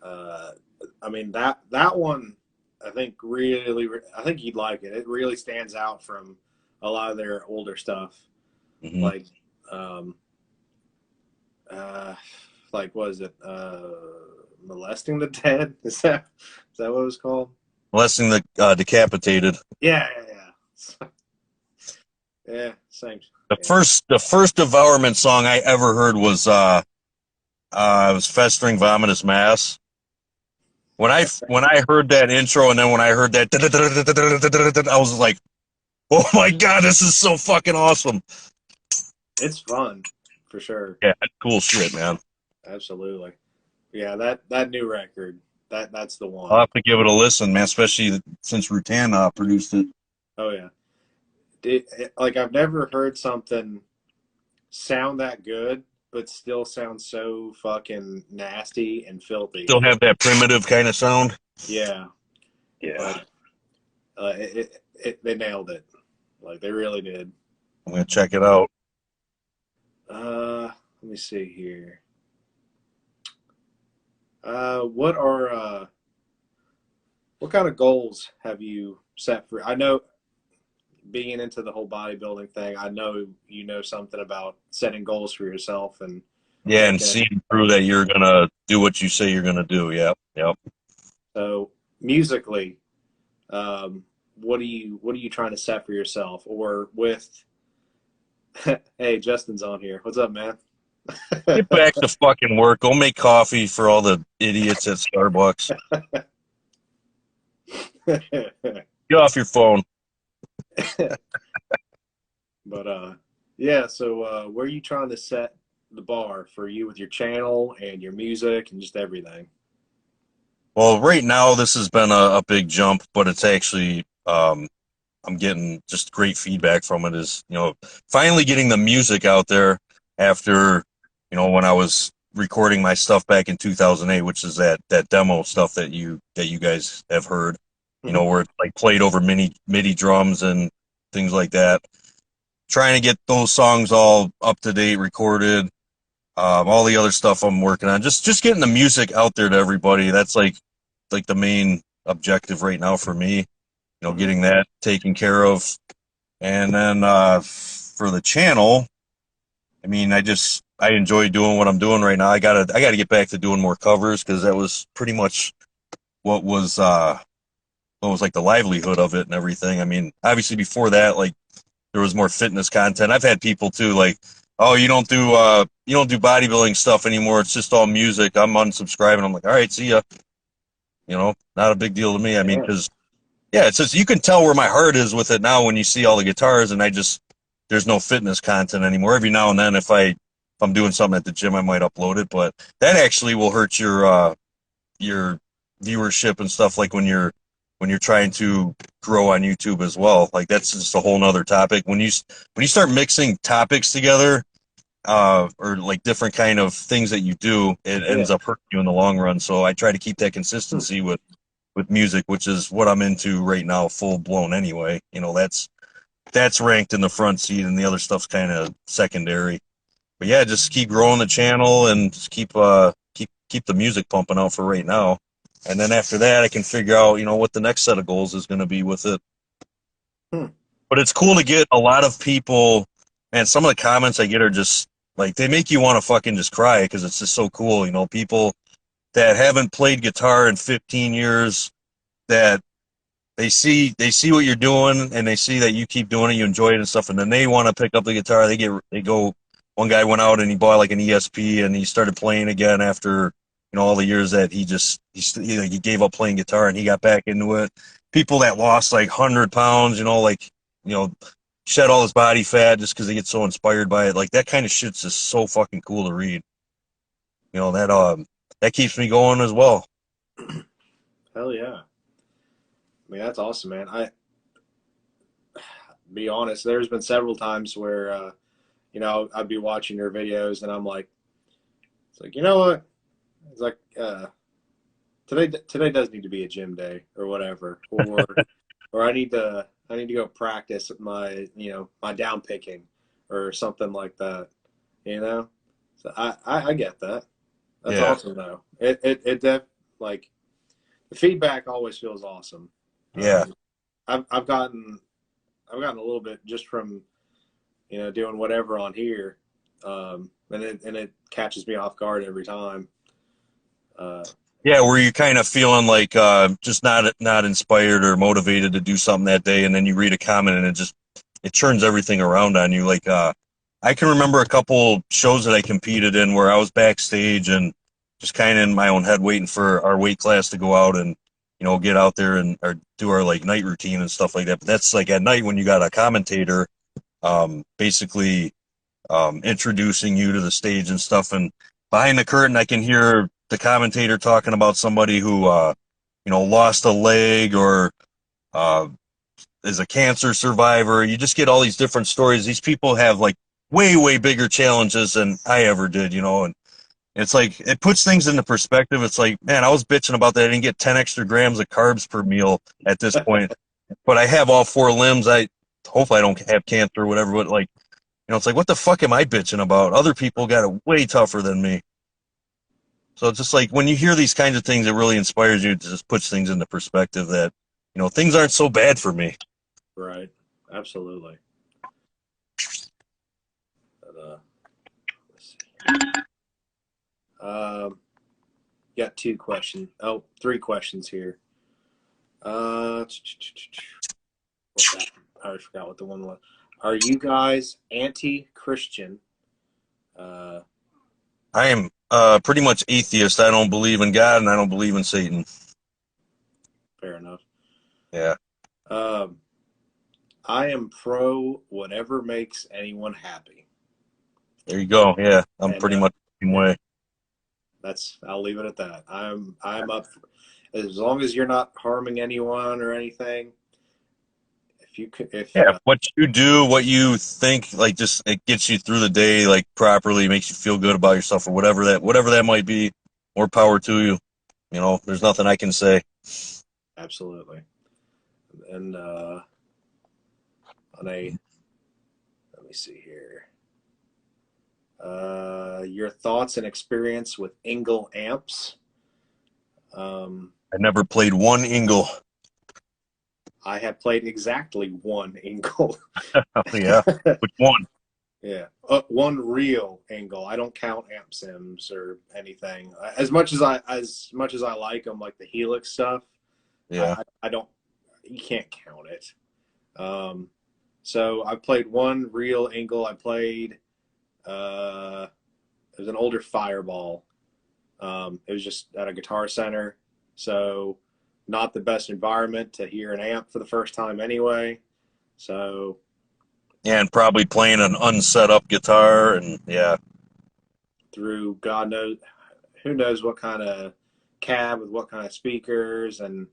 uh, I mean that one, I think you'd like it. It really stands out from a lot of their older stuff. Hmm. Like, um, uh, like what is it? Molesting the Dead? Is that what it was called? Blessing the Decapitated. Yeah, yeah, yeah. Yeah, same. Yeah. The first Devourment song I ever heard was it was Festering Vomitous Mass. When I heard that intro, and then when I heard that, I was like, "Oh my god, this is so fucking awesome!" It's fun for sure. Yeah, cool shit, man. Absolutely. Yeah, that new record, that's the I'll one. have to give it a listen, man. Especially since Rutan produced it. Oh yeah. Like I've never heard something sound that good, but still sound so fucking nasty and filthy. Still have that primitive kind of sound. Yeah, Yeah, like they nailed it. Like they really did. I'm gonna check it out. Let me see here. What are what kind of goals have you set for? I know being into the whole bodybuilding thing, I know you know something about setting goals for yourself and Yeah, and looking at. seeing through that you're gonna do what you say you're gonna do. Yep, yep. So musically, what are you trying to set for yourself or with? Hey, Justin's on here. What's up, man? Get back to fucking work. Go make coffee for all the idiots at Starbucks. Get off your phone. But yeah. So where are you trying to set the bar for you with your channel and your music and just everything? Well, right now this has been a big jump, but it's actually I'm getting just great feedback from it. Is finally getting the music out there after when I was recording my stuff back in 2008, which is that demo stuff that you guys have heard. Hmm. Where it's like played over MIDI drums and things like that. Trying to get those songs all up to date, recorded. All the other stuff I'm working on, just getting the music out there to everybody. That's like the main objective right now for me. Mhm. Getting that taken care of, and then for the channel, I mean, I enjoy doing what I'm doing right now. I gotta get back to doing more covers because that was pretty much what was what was like the livelihood of it and everything. I mean, obviously before that, like there was more fitness content. I've had people too, like, oh, you don't do bodybuilding stuff anymore. It's just all music. I'm unsubscribing. I'm like, all right, see ya. Not a big deal to me. I mean, Yeah. because yeah, it's just you can tell where my heart is with it now when you see all the guitars, and there's no fitness content anymore. Every now and then, if I'm doing something at the gym, I might upload it, but that actually will hurt your viewership and stuff like when you're trying to grow on YouTube as well. Like that's just a whole nother topic. When you start mixing topics together, or like different kind of things that you do, it Yeah. ends up hurting you in the long run. So I try to keep that Hmm. consistency with music, which is what I'm into right now, full blown anyway. That's ranked in the front seat, and the other stuff's kind of secondary. But yeah, just keep growing the channel and just keep the music pumping out for right now. And then after that, I can figure out, what the next set of goals is going to be with it. Hmm. But it's cool to get a lot of people, and some of the comments I get are just like they make you want to fucking just cry because it's just so cool. People that haven't played guitar in 15 years, that they see what you're doing, and they see that you keep doing it, you enjoy it and stuff, and then they want to pick up the guitar. They go. One guy went out and he bought like an ESP, and he started playing again after all the years that he gave up playing guitar, and he got back into it. People that lost like 100 pounds, you know shed all his body fat just because they get so inspired by it. Like that kind of shit's just so fucking cool to read. That keeps me going as well. Hell yeah. I mean, that's awesome, man. Be honest, there's been several times where, I'd be watching your videos and I'm like, it's like, you know what? It's like, today does need to be a gym day or whatever, or I need to go practice my down picking or something like that. You know, so I get that. That's Yeah, awesome though. Like the feedback always feels awesome. yeah. Um, I've gotten a little bit just from doing whatever on here, and it catches me off guard every time. Uh, Yeah, were you kind of feeling like just not inspired or motivated to do something that day, and then you read a comment and it turns everything around on you. Like I can remember a couple shows that I competed in where I was backstage and just kind of in my own head waiting for our weight class to go out and get out there and or do our like night routine and stuff like that. But that's like at night when you got a commentator basically introducing you to the stage and stuff. And behind the curtain, I can hear the commentator talking about somebody who, lost a leg or uh, is a cancer survivor. You just get all these different stories. These people have like way, way bigger challenges than I ever did, and it's like it puts things into perspective. It's like, man, I was bitching about that. I didn't get 10 extra grams of carbs per meal at this point, but I have all four limbs. I hopefully I don't have cancer or whatever, but like, it's like, what the fuck am I bitching about? Other people got it way tougher than me. So it's just like when you hear these kinds of things, it really inspires you to just puts things into perspective that, things aren't so bad for me. right. Absolutely. But, let's see. Got two questions. Oh, three questions here. What's that? I already forgot what the one was. Are you guys anti-Christian? Uh, I am pretty much atheist. I don't believe in God and I don't believe in Satan. Fair enough. Yeah. Um, I am pro whatever makes anyone happy, There you go. Yeah. I'm and pretty much the same way. I'll leave it at that. I'm up for, as long as you're not harming anyone or anything. If you could, if Yeah. What you do, what you think, like just it gets you through the day like properly, makes you feel good about yourself or whatever that might be, more power to you. There's nothing I can say. absolutely, and on a, let me see here. Your thoughts and experience with Engel amps. I never played one Engel. I have played exactly one Engel. Oh, yeah. Which one? Yeah, one real Engel. I don't count amp sims or anything. As much as I like them, like the Helix stuff, Yeah. I don't. You can't count it. So I played one real Engel. I played. It was an older Fireball. It was just at a Guitar Center, so not the best environment to hear an amp for the first time anyway. So Yeah, and probably playing an unset up guitar, and yeah. through God knows who knows what kind of cab with what kind of speakers, and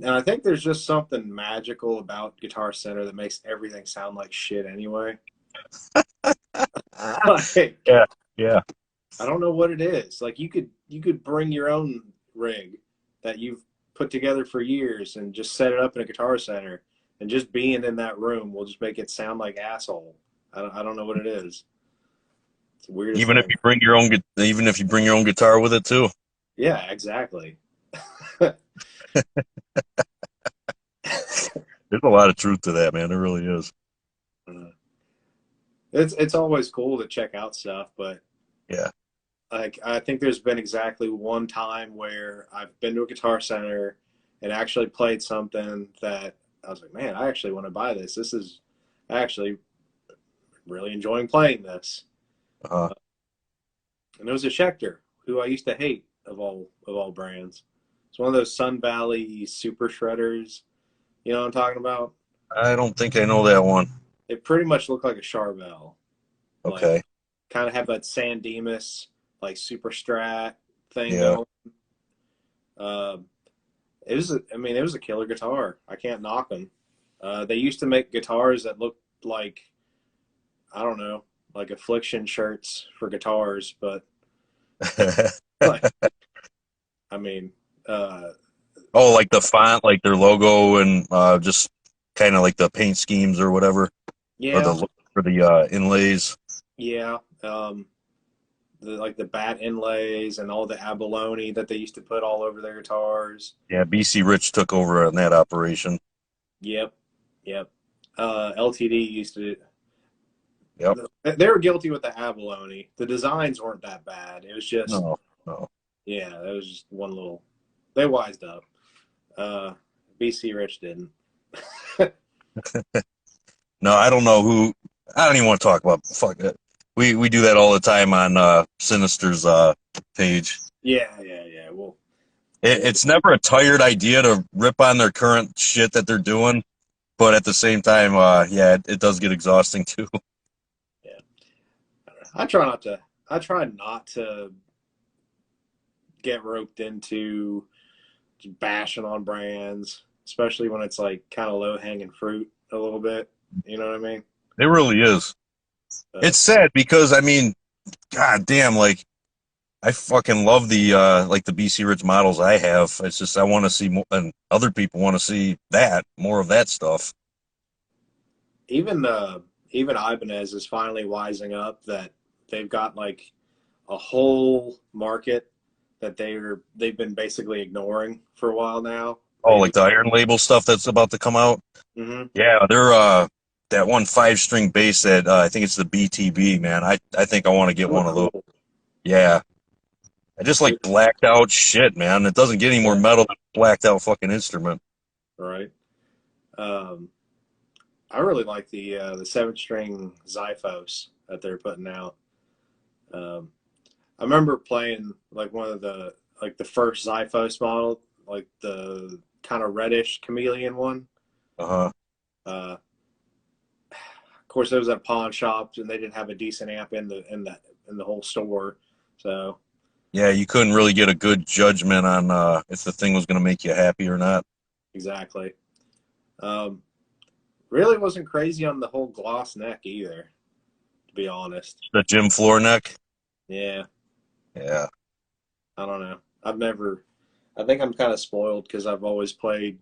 I think there's just something magical about Guitar Center that makes everything sound like shit anyway. Like, Yeah, yeah. I don't know what it is. Like you could bring your own rig that you've put together for years and just set it up in a Guitar Center, and just being in that room will just make it sound like asshole. I don't know what it is. It's the weirdest Even if thing. you bring your own, even if you bring your own guitar with it too. Yeah, exactly. There's a lot of truth to that, man. There really is. It's always cool to check out stuff, but Yeah. like I think there's been exactly one time where I've been to a Guitar Center and actually played something that I was like, man, I actually want to buy this. This is actually really enjoying playing this. Uh-huh. And it was a Schecter, who I used to hate of all brands. It's one of those Sun Valley super shredders. You know what I'm talking about? I don't think I know that one. It pretty much looked like a Charvel. Like Okay. kind of have that San Dimas like super strat thing Yeah. going. It was it was a killer guitar. I can't knock them. They used to make guitars that looked like, I don't know, like Affliction shirts for guitars, but like, I mean, uh, Oh, like the font, like their logo, and just kind of like the paint schemes or whatever, or yeah, the inlays. yeah, like the bat inlays and all the abalone that they used to put all over their guitars. Yeah, BC Rich took over on that operation. Yep, yep. LTD used to. Yep. They were guilty with the abalone. The designs weren't that bad. It was just, No, no. yeah, it was just one little. They wised up. BC Rich didn't. No, I don't know who. I don't even want to talk about. Fuck it. We do that all the time on Sinister's page. Yeah, yeah, yeah. Well, It's never a tired idea to rip on their current shit that they're doing, but at the same time, yeah, it does get exhausting too. yeah. I try not to. I try not to get roped into just bashing on brands, especially when it's like kind of low hanging fruit a little bit. You know what I mean? It really is. It's sad because I mean, god damn, like I fucking love the like the BC Rich models I have. It's just I want to see more, and other people want to see that more of that stuff. even even Ibanez is finally wising up that they've got like a whole market that they've been basically ignoring for a while now. Oh, like the Iron Label stuff that's about to come out. Mm-hmm. Yeah, they're that one 5-string bass that I think it's the BTB, man. I think I want to get one of those. Cool. Yeah. I just like blacked out shit, man. It doesn't get any more metal than a blacked out fucking instrument. Right. I really like the 7-string Xiphos that they're putting out. I remember playing like one of the like the first Xiphos model, like the kind of reddish chameleon one. Uh-huh. Of course, it was at pawn shops, and they didn't have a decent amp in the whole store. So Yeah, you couldn't really get a good judgment on if the thing was going to make you happy or not. exactly. Really wasn't crazy on the whole gloss neck either, to be honest. The Jim Floor neck. Yeah, Yeah. I don't know. I think I'm kind of spoiled because I've always played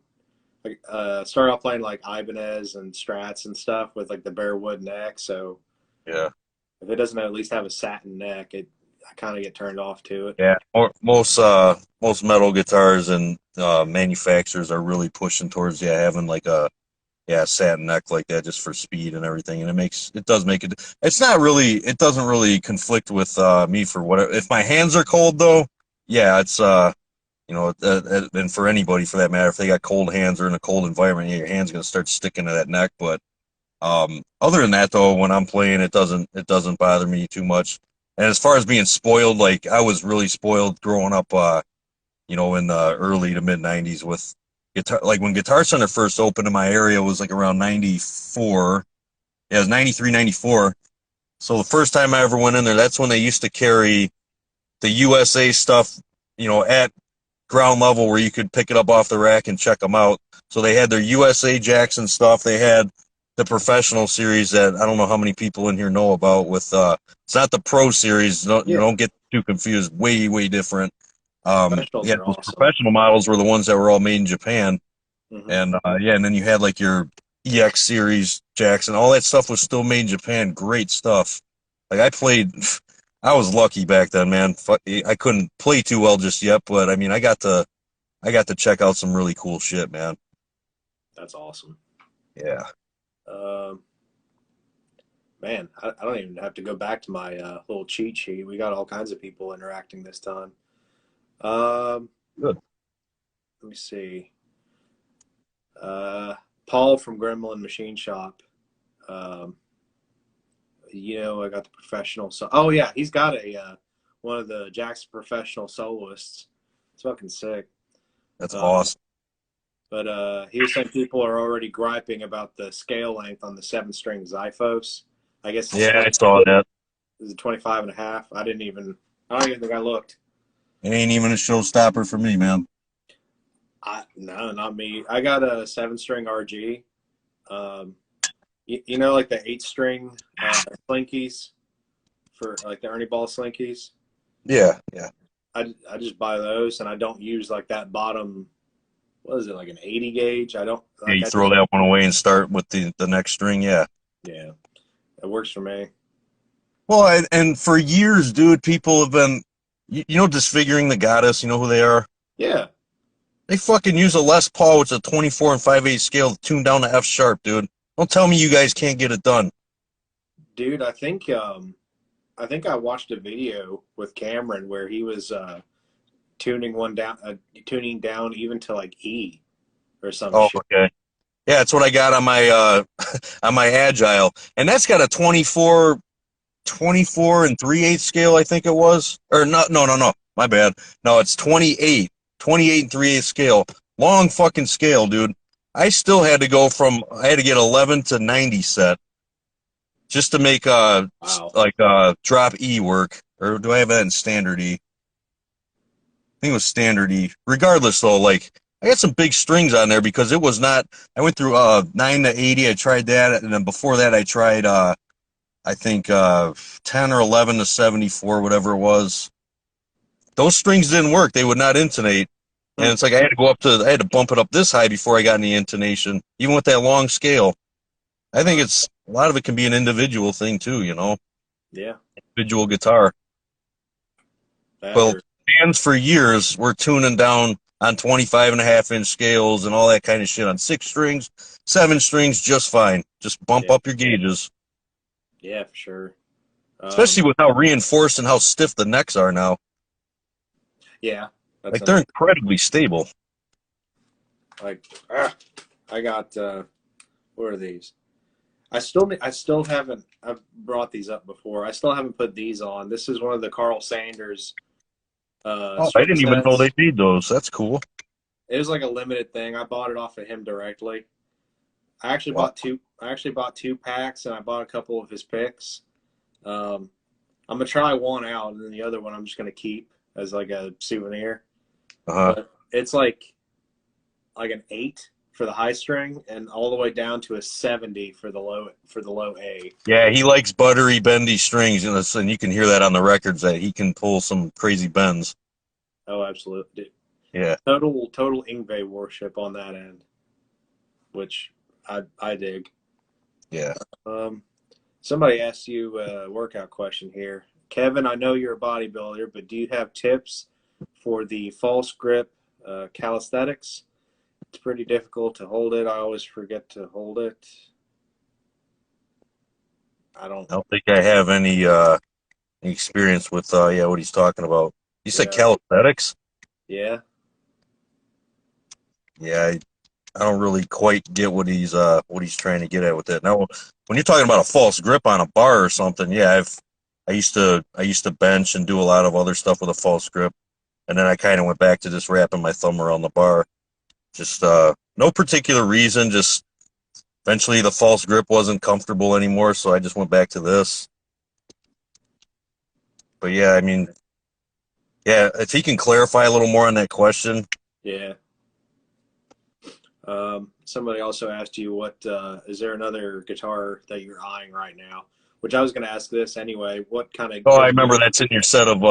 like started off playing like Ibanez and Strats and stuff with like the bare wood neck. So Yeah. if it doesn't at least have a satin neck, I kind of get turned off to it. Yeah. Or most metal guitars and manufacturers are really pushing towards having like a satin neck like that just for speed and everything, and it does make it. It doesn't really conflict with me for whatever. If my hands are cold though, yeah, it's and for anybody for that matter, if they got cold hands or in a cold environment, yeah, your hand's gonna start sticking to that neck. But other than that though, when I'm playing, it doesn't bother me too much. And as far as being spoiled, like I was really spoiled growing up, in the early to mid '90s with guitar. Like when Guitar Center first opened in my area, it was like around '94. Yeah, it was '93, '94. So the first time I ever went in there, that's when they used to carry the USA stuff, at ground level where you could pick it up off the rack and check them out. So they had their USA Jackson stuff. They had the professional series that I don't know how many people in here know about. With it's not the pro series. You Yeah, don't get too confused. Way way different. professionals Yeah, are those awesome. professional models were the ones that were all made in Japan, Hmm. and and then you had like your EX series Jackson. All that stuff was still made in Japan. Great stuff. Like I played, I was lucky back then, man. I couldn't play too well just yet, but I mean, I got to check out some really cool shit, man. That's awesome. Yeah. Um, Man, I don't even have to go back to my little cheat sheet. We got all kinds of people interacting this time. Um, Good. Let me see. Paul from Gremlin Machine Shop. Um, I got the professional. So, oh yeah, he's got a one of the Jackson professional soloists. It's fucking sick. That's Um, awesome. but he was saying people are already griping about the scale length on the 7-string Xiphos. I guess it's Yeah, I 20. saw that. Is it 25 and a half? I don't even think I looked. It ain't even a showstopper for me, man. No, not me. I got a 7-string RG. Um, like the 8-string slinkies for like the Ernie Ball slinkies. Yeah, yeah. I just buy those and I don't use like that bottom. What is it, like an 80 gauge? I don't Yeah, like. you throw that one away and start with the next string. Yeah. Yeah, it works for me. Well, and for years, dude, people have been, disfiguring the goddess. You know who they are? Yeah, They fucking use a Les Paul, which is a 24 and 5/8 scale, tuned down to F sharp, dude. Don't tell me you guys can't get it done. dude. I think I watched a video with Cameron where he was tuning down even to like E or some Oh, shit. okay. Yeah, that's what I got on my on my Agile, and that's got a 24 and 3/8 scale, I think it was. Or no, no, no, no. My bad. No, it's 28 and 3/8 scale. Long fucking scale, dude. I had to get 11 to 90 set just to make Wow. drop E work. Or do I have that in standard E? I think it was standard E. Regardless though, like I got some big strings on there because it was not. I went through 9 to 80. I tried that, and then before that I tried I think 10 or 11 to 74, whatever it was. Those strings didn't work. They would not intonate. And Hmm. it's like I had to bump it up this high before I got any intonation, even with that long scale. I think it's a lot of it can be an individual thing too, Yeah, individual guitar. that Well, or bands for years were tuning down on 25.5 inch scales and all that kind of shit on 6 strings, 7 strings, just fine. Just bump yeah, up your gauges, yeah, for sure. especially with how reinforced and how stiff the necks are now. Yeah, that's Like they're another. incredibly stable. Like, I got what are these? I still haven't. I've brought these up before. I still haven't put these on. This is one of the Carl Sanders Oh, I string didn't even know they sets. made those. That's cool. It was like a limited thing. I bought it off of him directly. Wow. I actually bought 2 packs, and I bought a couple of his picks. Um, I'm gonna try one out, and then the other one I'm just gonna keep as like a souvenir. Uh-huh. But it's like an 8 for the high string, and all the way down to a 70 for the low A. Yeah, he likes buttery, bendy strings, and you can hear that on the records that he can pull some crazy bends. Oh, absolutely. Yeah. Total Ingve worship on that end. which I dig. Yeah. Um, Somebody asked you a workout question here. Kevin, I know you're a bodybuilder, but do you have tips for the false grip calisthenics? It's pretty difficult to hold it. I always forget to hold it. I don't. I don't think I have any experience with yeah, what he's talking about. You said Yeah. calisthenics? Yeah. Yeah, I don't really quite get what he's trying to get at with it. Now, when you're talking about a false grip on a bar or something, yeah, I used to bench and do a lot of other stuff with a false grip, and then I kind of went back to just wrapping my thumb around the bar. Just no particular reason, just eventually the false grip wasn't comfortable anymore, so I just went back to this. But yeah, I mean, yeah, if he can clarify a little more on that question. Yeah. Somebody also asked you, what is there another guitar that you're eyeing right now? Which I was going to ask this anyway. What kind of Oh, I what remember gear? that's in your set of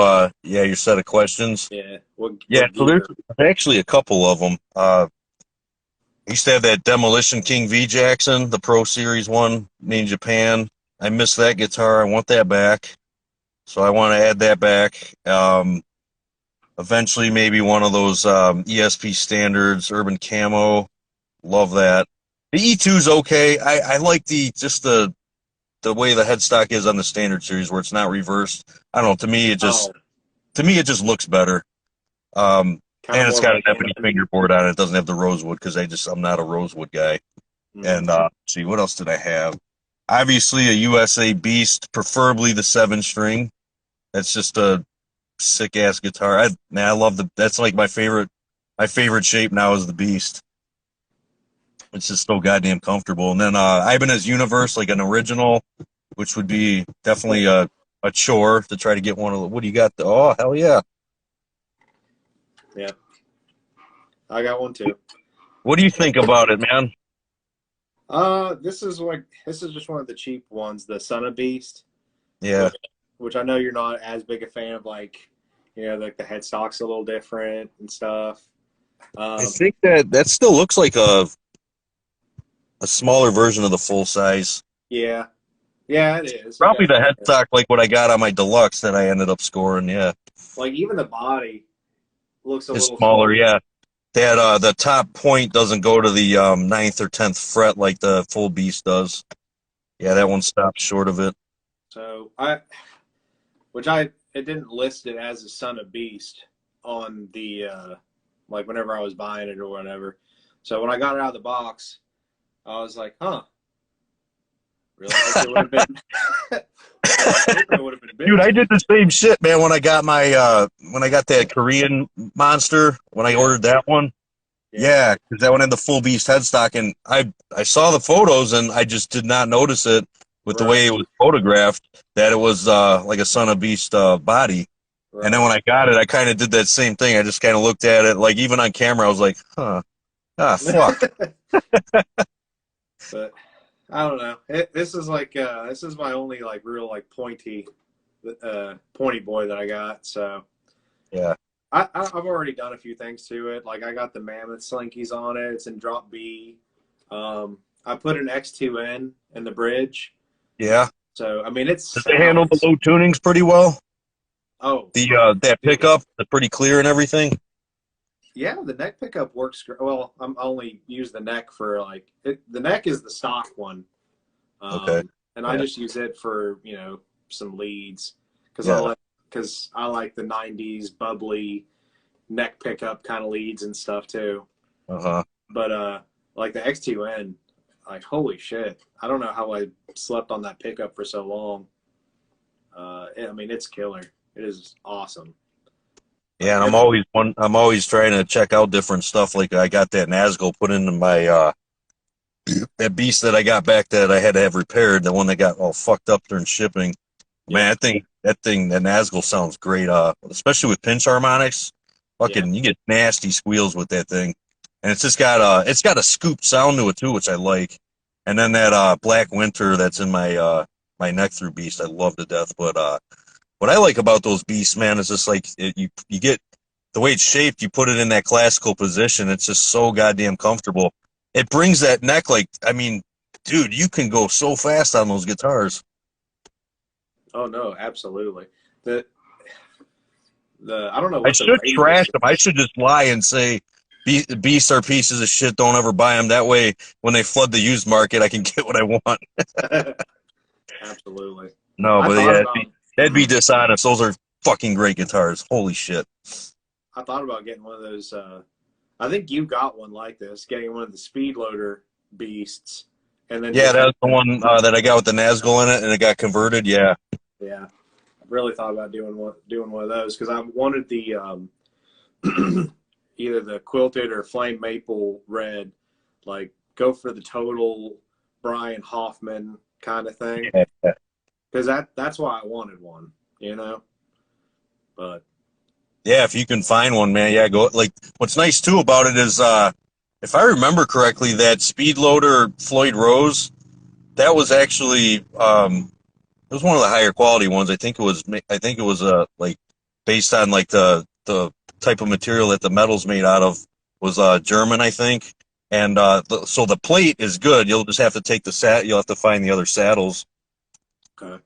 yeah, your set of questions. Yeah. Yeah, What so there's gear? actually a couple of them. I used to have that Demolition King V Jackson, the Pro Series one made in Japan. I miss that guitar. I want that back. So I want to add that back. Eventually, maybe one of those ESP standards, Urban Camo. Love that. The E2's okay. I like the way the headstock is on the standard series where it's not reversed. I don't know. Oh, To me it just looks better. kind of And it's more got an like ebony fingerboard on it. It doesn't have the rosewood because I'm not a rosewood guy. mm, And see, what else did I have? Obviously, a USA Beast, preferably the 7 string. That's just a sick ass guitar. I love that's like my favorite. My favorite shape now is the Beast. It's just so goddamn comfortable. And then Ibanez Universe, like an original, which would be definitely a chore to try to get one of the. What do you got? Oh, hell yeah. yeah. I got one too. What do you think about it, man? This is just one of the cheap ones, the Son of Beast, Yeah. which I know you're not as big a fan of, like, like the headstock's a little different and stuff. I Um, think that still looks like a smaller version of the full size. yeah, yeah, it is. It Probably does the look good. headstock like what I got on my deluxe that I ended up scoring. Yeah, Like even the body looks a it's little smaller. smaller. Yeah, that the top point doesn't go to the 9th or 10th fret like the full beast does. Yeah, Yeah. that one stops short of it. So it didn't list it as a Son of Beast on the like whenever I was buying it or whatever. So when I got it out of the box, I was like, huh. Really hope it would have been. It would have been Dude, I bigger. did the same shit, man. When I got that Korean monster when I Yeah, ordered that one. yeah, Yeah, because that one had the full beast headstock, and I saw the photos, and I just did not notice it with the right, way it was photographed that it was like a Son of Beast body. And then right. when I got it, I kind of did that same thing. I just kind of looked at it, like even on camera, I was like, huh, fuck. But I don't know. This is my only like real like pointy boy that I got. So Yeah, I've already done a few things to it. Like I got the Mammoth Slinkies on it. It's in drop B. I put an X2N in the bridge. yeah. So I mean it Does it handle the sounds. low tunings pretty well? Oh, The oh, that dude. pickup, the pretty clear and everything. Yeah, the neck pickup works. Well, I'm only use the neck for the neck is the stock one, Okay. and I Yeah. just use it for some leads because Yeah. I like the '90s bubbly neck pickup kind of leads and stuff too. Uh-huh. But like the X2N, like holy shit, I don't know how I slept on that pickup for so long. I mean, it's killer. It is awesome. Yeah, Like and I'm always trying to check out different stuff. Like I got that Nazgul put into my that beast that I got back that I had to have repaired, the one that got all fucked up during shipping. yeah, Man, that Nazgul sounds great. Especially with pinch harmonics. yeah, Fucking you get nasty squeals with that thing. And it's got a scooped sound to it too, which I like. And then that Black Winter that's in my neck through beast, I love to death. But what I like about those beasts, man, is just like you get the way it's shaped, you put it in that classical position. It's just so goddamn comfortable. it brings that neck, like, I mean, dude, you can go so fast on those guitars. Oh no, absolutely. The I don't know I what the should radius trash them. I should just lie and say beasts are pieces of shit. Don't ever buy them. That way, when they flood the used market, I can get what I want. is. Absolutely. No, I but thought yeah, about that'd be dishonest. Those are fucking great guitars. Holy shit. I thought about getting one of those. I think you got one like this, getting one of the speed loader beasts, and then Yeah, just that's the one that I got with the Nazgul in it, and it got converted. Yeah, yeah. I really thought about doing one of those because I wanted the either the quilted or flame maple red, like go for the total Brian Hoffman kind of thing yeah, because that's why I wanted one, you know. But yeah. If you can find one, man, yeah, go. Like, what's nice too about it is, if I remember correctly, that speed loader Floyd Rose, that was actually it was one of the higher quality ones. I think it was like based on like the type of material that the metal's made out of was German, I think. And so the plate is good. You'll just have to take you'll have to find the other saddles. okay,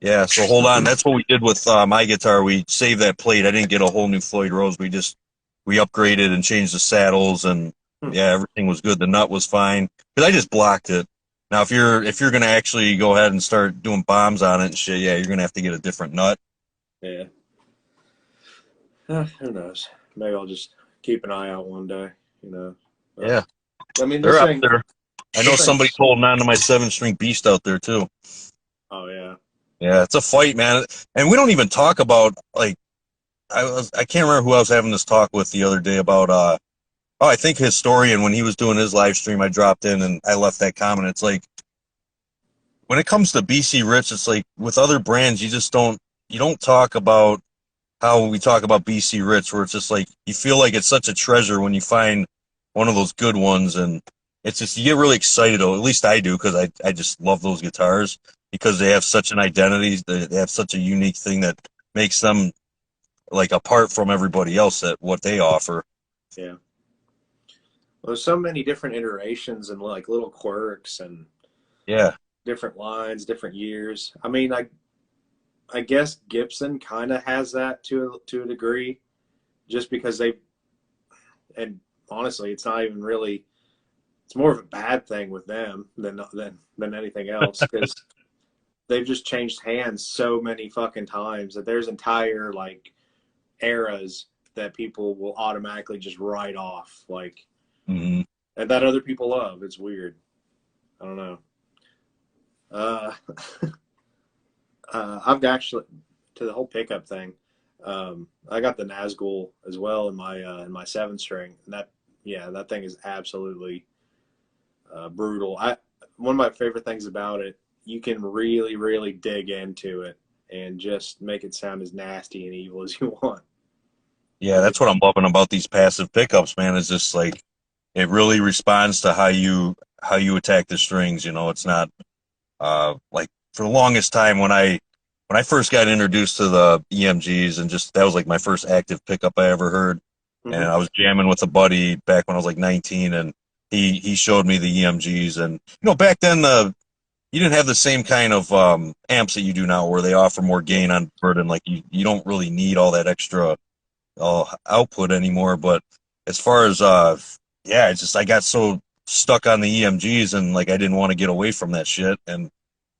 Yeah, so hold on. That's what we did with my guitar. We saved that plate. I didn't get a whole new Floyd Rose. We upgraded and changed the saddles, and hmm. yeah, everything was good. The nut was fine because I just blocked it. Now, if you're gonna actually go ahead and start doing bombs on it and shit, yeah, you're gonna have to get a different nut. Yeah. Who knows? Maybe I'll just keep an eye out one day, you know. But Yeah, I mean, they're out there. I know this somebody's thing's. holding on to my 7-string Beast out there too. Oh yeah. Yeah, it's a fight, man. And we don't even talk about like I can't remember who I was having this talk with the other day about oh, I think Historian, when he was doing his live stream, I dropped in and I left that comment. It's like when it comes to BC Rich, it's like with other brands, you don't talk about how we talk about BC Rich, where it's just like you feel like it's such a treasure when you find one of those good ones, and it's just you get really excited. Or at least I do, because I just love those guitars because they have such an identity. They have such a unique thing that makes them like apart from everybody else at what they offer. Yeah. Well, there's so many different iterations and like little quirks and Yeah. different lines, different years. I mean, I guess Gibson kind of has that to a degree, just because they and honestly, it's not even really. It's more of a bad thing with them than anything else because they've just changed hands so many fucking times that there's entire like eras that people will automatically just write off like Hmm. and that other people love. It's weird. I don't know. Uh, I've actually to the whole pickup thing. I got the Nazgul as well in my 7-string, and that thing is absolutely brutal. I One of my favorite things about it, you can really really dig into it and just make it sound as nasty and evil as you want. Yeah, Like that's what I'm loving about these passive pickups, man. Is just like it really responds to how you attack the strings. You know, it's not like for the longest time when I first got introduced to the EMGs and just that was like my first active pickup I ever heard. And mm-hmm. I was jamming with a buddy back when I was like 19, and he showed me the EMGs. And back then you didn't have the same kind of amps that you do now, where they offer more gain on burden. Like you don't really need all that extra output anymore. But as far as yeah, it's just I got so stuck on the EMGs and like I didn't want to get away from that shit. And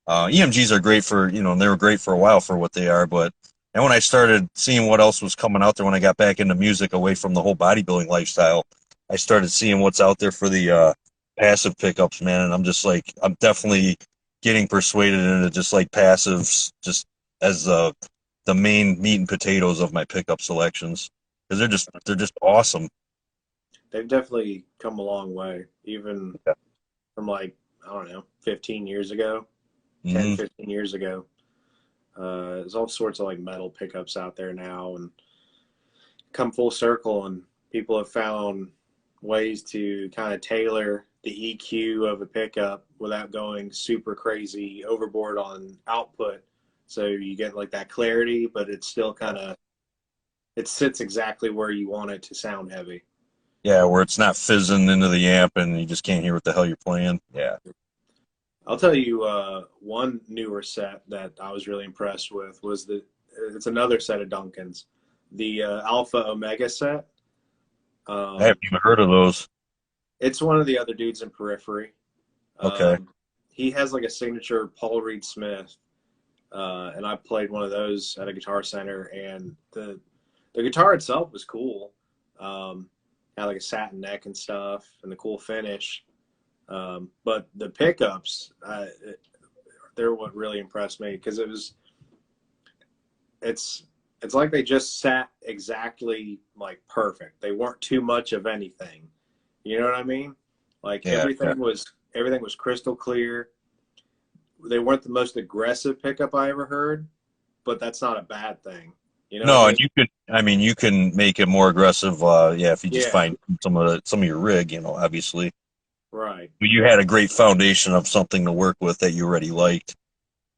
EMGs are great for and they were great for a while for what they are. But and when I started seeing what else was coming out there, when I got back into music away from the whole bodybuilding lifestyle, I started seeing what's out there for the passive pickups, man. And I'm just like I'm definitely getting persuaded into just like passives, just as the main meat and potatoes of my pickup selections because they're just awesome. They've definitely come a long way, even Yeah. from like I don't know, 15 years ago, 10, Hmm. 15 years ago. There's all sorts of like metal pickups out there now, and come full circle, and people have found ways to kind of tailor the EQ of a pickup without going super crazy overboard on output. So you get like that clarity, but it's still kind of it sits exactly where you want it to sound heavy. Yeah, where it's not fizzing into the amp and you just can't hear what the hell you're playing. Yeah. I'll tell you one newer set that I was really impressed with was it's another set of Duncans, the Alpha Omega set. I haven't even heard of those. It's one of the other dudes in Periphery. Okay. He has like a signature Paul Reed Smith, and I played one of those at a Guitar Center, and the guitar itself was cool. Had like a satin neck and stuff, and the cool finish. But the pickups, they're what really impressed me because it's like they just sat exactly like perfect. They weren't too much of anything. You know what I mean? Like everything was crystal clear. They weren't the most aggressive pickup I ever heard, but that's not a bad thing. You know No, what I and you can make it more aggressive. Yeah, if you just Yeah. find some of your rig, obviously. Right. But you had a great foundation of something to work with that you already liked.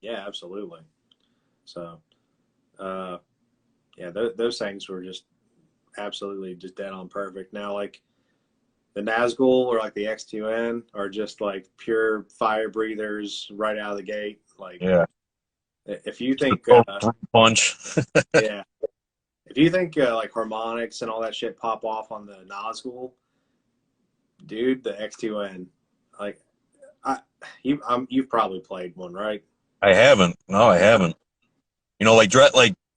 Yeah, absolutely. So, yeah, those things were just absolutely just dead on perfect. Now, like the Nazgul or like the X2N are just like pure fire breathers right out of the gate. Like, Yeah. if you think, Punch. yeah, if you think like harmonics and all that shit pop off on the Nazgul, dude, the X2N, like, you've probably played one, right? I haven't. No, I haven't. Like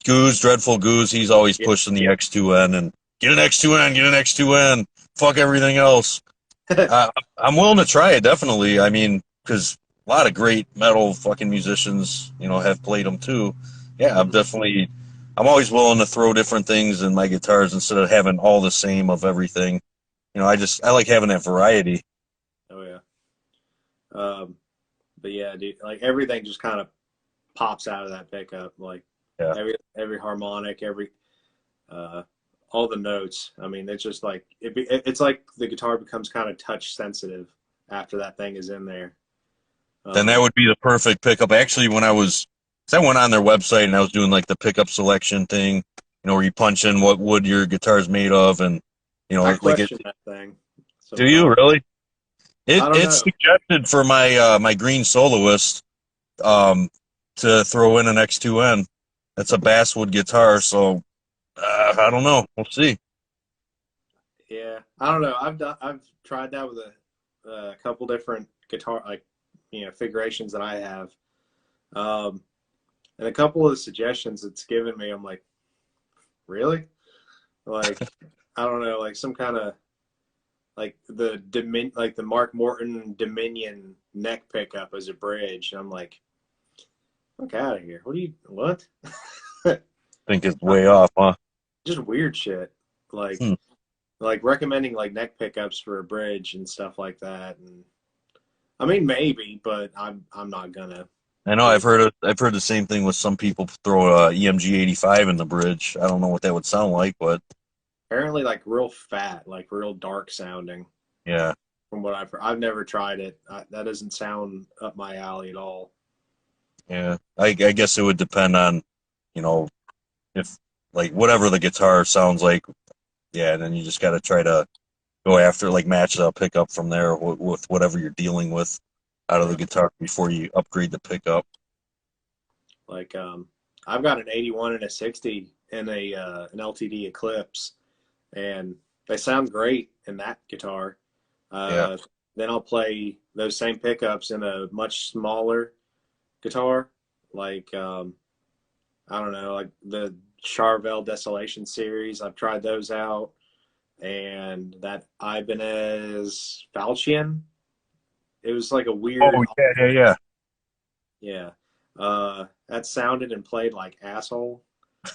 Dreadful Goose, he's always Yeah. pushing the X2N and get an X2N, get an X2N. Fuck everything else. I'm willing to try it, definitely. I mean, because a lot of great metal fucking musicians, have played them too. Yeah, I'm always willing to throw different things in my guitars instead of having all the same of everything. I like having that variety. Oh yeah. But yeah, dude, like everything just kind of pops out of that pickup. Like Yeah. every harmonic, all the notes. I mean, it's just like it's like the guitar becomes kind of touch sensitive after that thing is in there. Then that would be the perfect pickup. Actually, I went on their website and I was doing like the pickup selection thing, where you punch in what wood your guitar's made of, and I like question that thing. Do you really? I don't It's know. suggested for my green soloist to throw in an X2N. It's a basswood guitar, so I don't know. We'll see. Yeah, I don't know. I've tried that with a couple different guitar configurations that I have, and a couple of the suggestions it's given me, I'm like, really? Like, I don't know, like some kind of like the Mark Morton Dominion neck pickup as a bridge. And I'm like, fuck out of here. What? Think it's way off, huh? Just weird shit. Like, like recommending like neck pickups for a bridge and stuff like that. And I mean, maybe, but I'm not gonna. I know I've heard the same thing with some people throw a EMG 85 in the bridge. I don't know what that would sound like, but Apparently, like real fat, like real dark sounding. yeah. From what I've never tried it. That doesn't sound up my alley at all. Yeah. I guess it would depend on, if like whatever the guitar sounds like. Yeah, and then you just got to try to go after, like, match the pickup from there with whatever you're dealing with out of the guitar before you upgrade the pickup. Like, I've got an 81 and a 60 and an LTD Eclipse, and they sound great in that guitar. Yeah. Then I'll play those same pickups in a much smaller guitar, like I don't know, like the Charvel Desolation series. I've tried those out, and that Ibanez Falchion. It was like a weird. Oh yeah. Yeah. That sounded and played like asshole.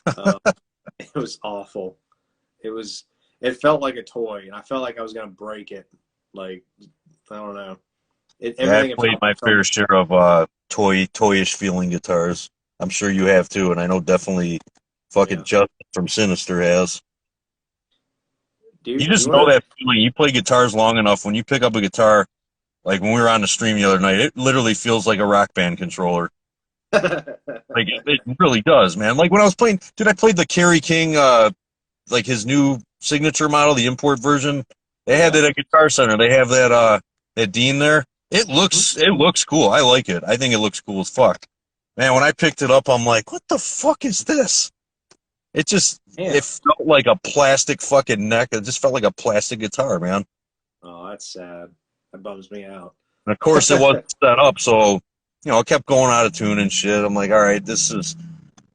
It was awful. It felt like a toy, and I felt like I was gonna break it. Like, I don't know. Everything I played my fair share of toyish feeling guitars. I'm sure you have too, and I know definitely fucking Justin from Sinister has. Dude, You just know that feeling. You play guitars long enough, when you pick up a guitar, like when we were on the stream the other night, it literally feels like a Rock Band controller. Like it really does, man. Like when I was playing, dude, I played the Kerry King, like his new signature model, the import version. They had Yeah. that at Guitar Center. They have that Dean there. Mhm. It looks cool. I like it. I think it looks cool as fuck. Man, when I picked it up, I'm like, what the fuck is this? It Yeah. felt like a plastic fucking neck. It just felt like a plastic guitar, man. Oh, that's sad. That bums me out. And of course, it wasn't set up, so it kept going out of tune and shit. I'm like, all right, this is.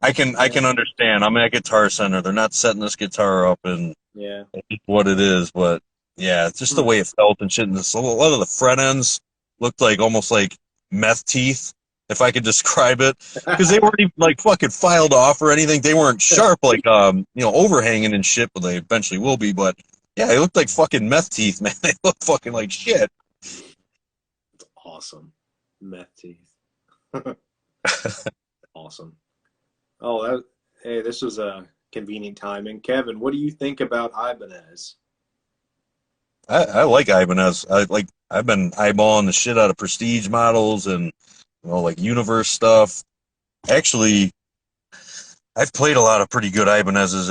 I Yeah. can understand. I'm at Guitar Center. They're not setting this guitar up and Yeah. it's what it is, but yeah, it's just the Hmm. way it felt and shit. And a lot of the fret ends looked like almost like meth teeth, if I could describe it, because they weren't even like fucking filed off or anything. They weren't sharp like overhanging and shit, but they eventually will be. But yeah, they looked like fucking meth teeth, man. They look fucking like shit. It's awesome. Meth teeth. Awesome. Oh, hey, this was a convenient timing. Kevin, what do you think about Ibanez? I like Ibanez. I've been eyeballing the shit out of Prestige models and like Universe stuff. Actually, I've played a lot of pretty good Ibanez's,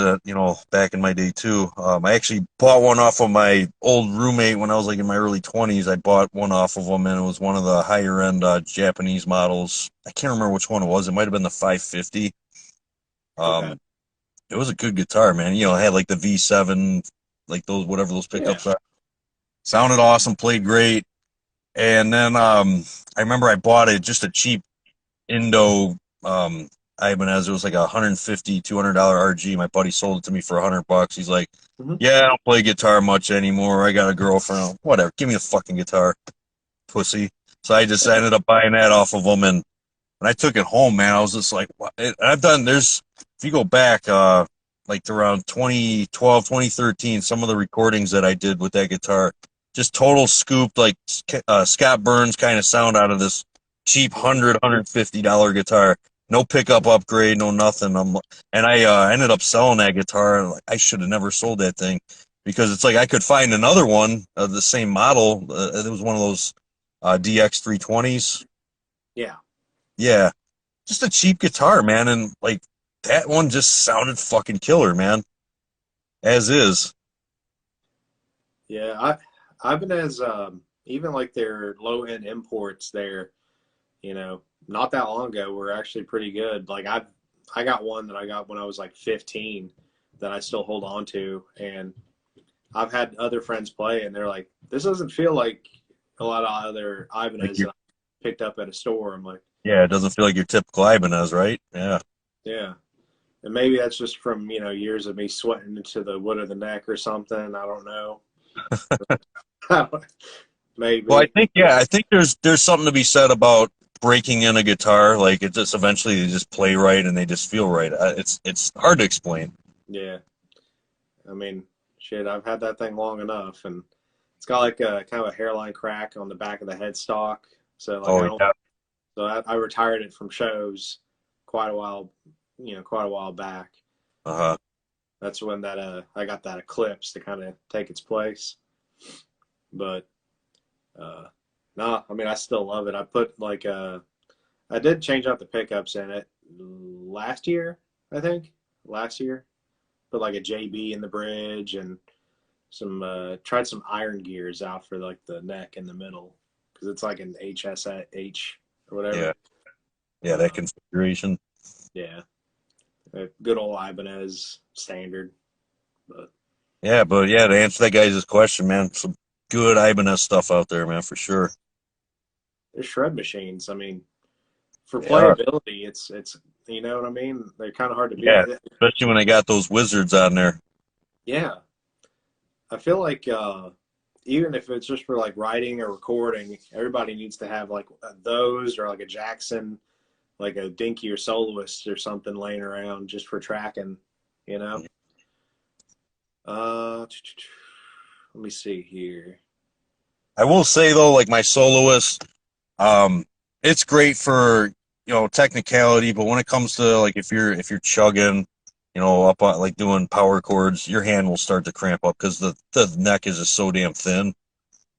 back in my day too. I actually bought one off of my old roommate when I was like in my early 20s. I bought one off of him, and it was one of the higher end Japanese models. I can't remember which one it was. It might have been the 550. Okay. Um, it was a good guitar, man. It had like the V7, like those whatever those Yeah. pickups are. Sounded awesome, played great. And then I remember I bought it just a cheap Indo Ibanez. It was like a $150, $200 RG. My buddy sold it to me for $100. He's like, Hmm. "Yeah, I don't play guitar much anymore. I got a girlfriend. Whatever. Give me a fucking guitar, pussy." So I just ended up buying that off of him. And when I took it home, man, I was just like, what? And I've done, if you go back, like to around 2012, 2013, some of the recordings that I did with that guitar, just total scooped, like Scott Burns kind of sound out of this cheap $150 guitar. No pickup upgrade, no nothing. And I ended up selling that guitar. And like, I should have never sold that thing because it's like I could find another one of the same model. It was one of those DX 320s. Yeah. Yeah, just a cheap guitar, man, and like that one just sounded fucking killer, man. As is. Yeah. Ibanez, even like their low end imports there, not that long ago were actually pretty good. Like I got one that I got when I was like 15 that I still hold on to, and I've had other friends play, and they're like, "This doesn't feel like a lot of other Like Ibanez you that I picked up at a store." I'm like, yeah, it doesn't feel like your typical Ibanez, right? Yeah. "Yeah," and maybe that's just from years of me sweating into the wood of the neck or something. I don't know. Well, Maybe. I think there's something to be said about breaking in a guitar. Like it just eventually they just play right and they just feel right. It's hard to explain. Yeah. I mean, shit, I've had that thing long enough, and it's got like a kind of a hairline crack on the back of the headstock. So like I Oh don't. yeah. So I retired it from shows quite a while, quite a while back. Uh-huh. That's when that I got that Eclipse to kind of take its place. But uh, no, I mean I still love it. I put like I did change out the pickups in it last year, I think. Last year, put like a JB in the bridge and some tried some iron gears out for like the neck in the middle because it's like an HSH or whatever. Yeah. Yeah, that Uh, configuration. yeah, good old Ibanez standard. But Yeah, but yeah, to answer that guy's question, man, some good Ibanez stuff out there, man, for sure. they're shred machines. I mean, for They are. playability, it's you know what I mean. They're kind of hard to beat. Yeah, especially when they got those wizards on there. Yeah, I feel like even if it's just for like writing or recording, everybody needs to have like those or like a Jackson, like a Dinky or Soloist or something laying around just for tracking. You know. Uh, let me see here. I will say though, like my soloist, um, it's great for technicality, but when it comes to like if you're chugging, up on like doing power chords, your hand will start to cramp up because the neck is just so damn thin.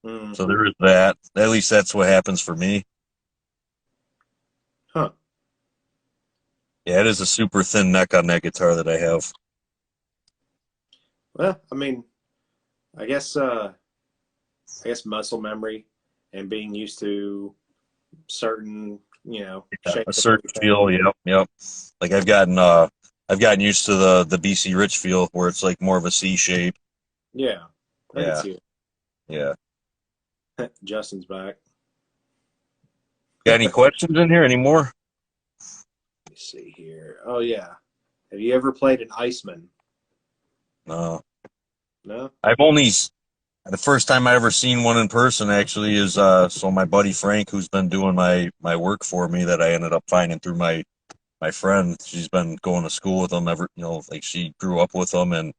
Hmm. So there is that. At least that's what happens for me. Huh. Yeah, it is a super thin neck on that guitar that I have. Well, I mean, I guess. I guess, muscle memory and being used to certain, Yeah, a shapes of certain everything. feel. Yep, yep. Like I've gotten used to the BC Rich feel where it's like more of a C shape. Yeah, I can Yeah, see yeah. it. Justin's back. Got any questions in here anymore? Let me see here. Oh yeah. Have you ever played an Iceman? No. No? I've only the first time I ever seen one in person actually is so my buddy Frank, who's been doing my work for me, that I ended up finding through my friend. She's been going to school with him ever, like she grew up with him, and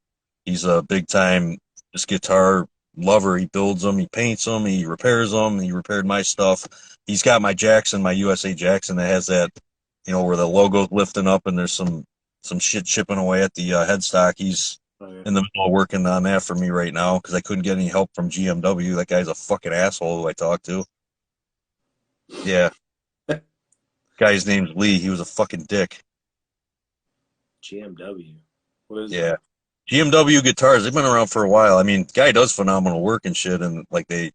he's a big time just guitar lover. He builds them, he paints them, he repairs them. He repaired my stuff. He's got my Jackson, my USA Jackson that has that, where the logo's lifting up and there's some shit chipping away at the headstock. He's Oh yeah. in the middle of working on that for me right now because I couldn't get any help from GMW. That guy's a fucking asshole who I talked to. Yeah, guy's name's Lee. He was a fucking dick. GMW. What is Yeah. that? GMW guitars, they've been around for a while. I mean, guy does phenomenal work and shit, and like they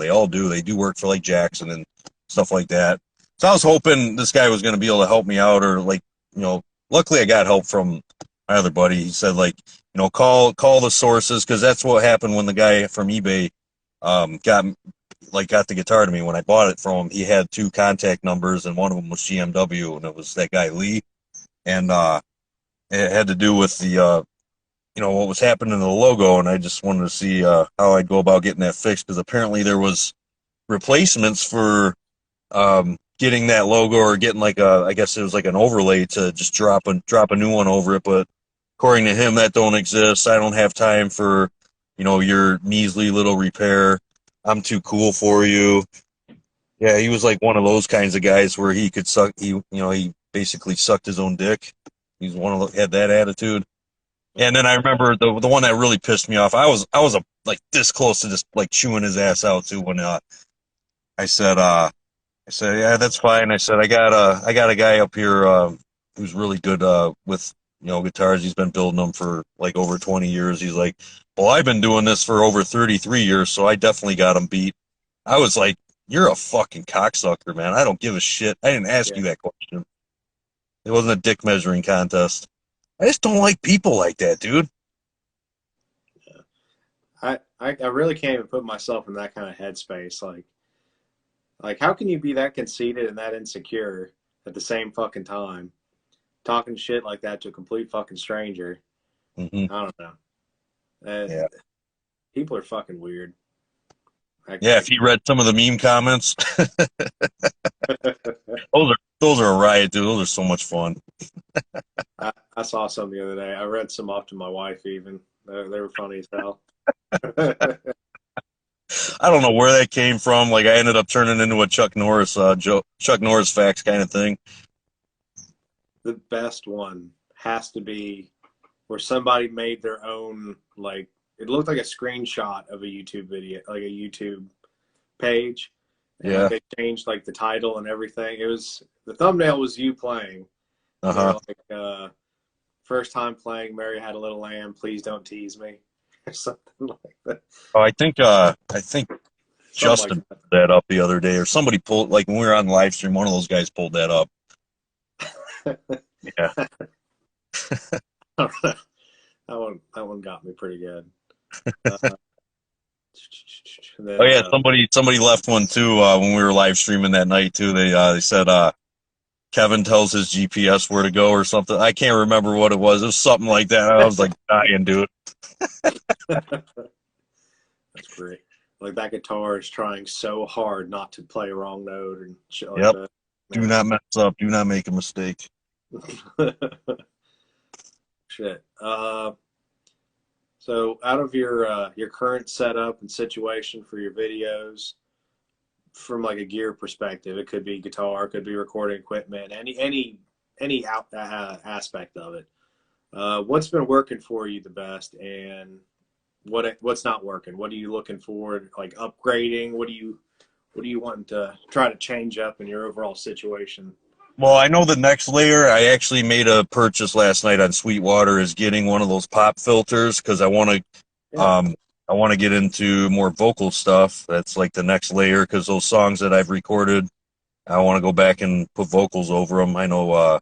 all do. They do work for like Jackson and stuff like that. So I was hoping this guy was going to be able to help me out, or like, luckily I got help from my other buddy. He said like, call the sources, because that's what happened when the guy from eBay got the guitar to me when I bought it from him. He had two contact numbers, and one of them was GMW, and it was that guy Lee, and it had to do with the what was happening to the logo, and I just wanted to see how I'd go about getting that fixed, because apparently there was replacements for getting that logo, or getting like I guess it was like an overlay to just drop a new one over it, but according to him that don't exist. I don't have time for your measly little repair. I'm too cool for you. Yeah, he was like one of those kinds of guys where he could suck. He basically sucked his own dick. He's had that attitude. And then I remember the one that really pissed me off. I was like this close to just like chewing his ass out too when I said yeah, that's fine. I said I got a guy up here who's really good with guitars. He's been building them for like over 20 years. He's like, well, I've been doing this for over 33 years, so I definitely got him beat. I was like, you're a fucking cocksucker, man. I don't give a shit. I didn't ask Yeah. you that question. It wasn't a dick measuring contest. I just don't like people like that, dude. I really can't even put myself in that kind of headspace. Like how can you be that conceited and that insecure at the same fucking time? Talking shit like that to a complete fucking stranger. Hmm. I don't know. Uh, Yeah. People are fucking weird. Yeah, if you read some of the meme comments, those are a riot, dude. Those are so much fun. I saw some the other day. I read some off to my wife even. They were funny as hell. I don't know where that came from. Like I ended up turning into a Chuck Norris Chuck Norris facts kind of thing. The best one has to be where somebody made their own, like, it looked like a screenshot of a YouTube video, like a YouTube page, and like Yeah. they changed like the title and everything. It was, the thumbnail was you playing. They were Uh-huh. like, first time playing Mary Had a Little Lamb, please don't tease me, or something like that. Oh, I think Something like Justin pulled that up the other day, or somebody pulled, like when we were on live stream, one of those guys pulled that up. Yeah. that. That one got me pretty good. Uh, Oh then yeah, somebody left one too when we were live streaming that night too. They said Kevin tells his GPS where to go or something. I can't remember what it was. It was something like that. I was like dying, dude. that's great. Like that guitar is trying so hard not to play a wrong note and shit like Yep. that. Do not mess up. Do not make a mistake. Shit. So out of your current setup and situation for your videos, from like a gear perspective, it could be guitar, it could be recording equipment, any aspect of it. What's been working for you the best, and what's not working? What are you looking for? Like upgrading? What do you want to try to change up in your overall situation? Well, I know the next layer. I actually made a purchase last night on Sweetwater is getting one of those pop filters because I want to Yeah. I want to get into more vocal stuff. That's like the next layer because those songs that I've recorded, I want to go back and put vocals over them. I know,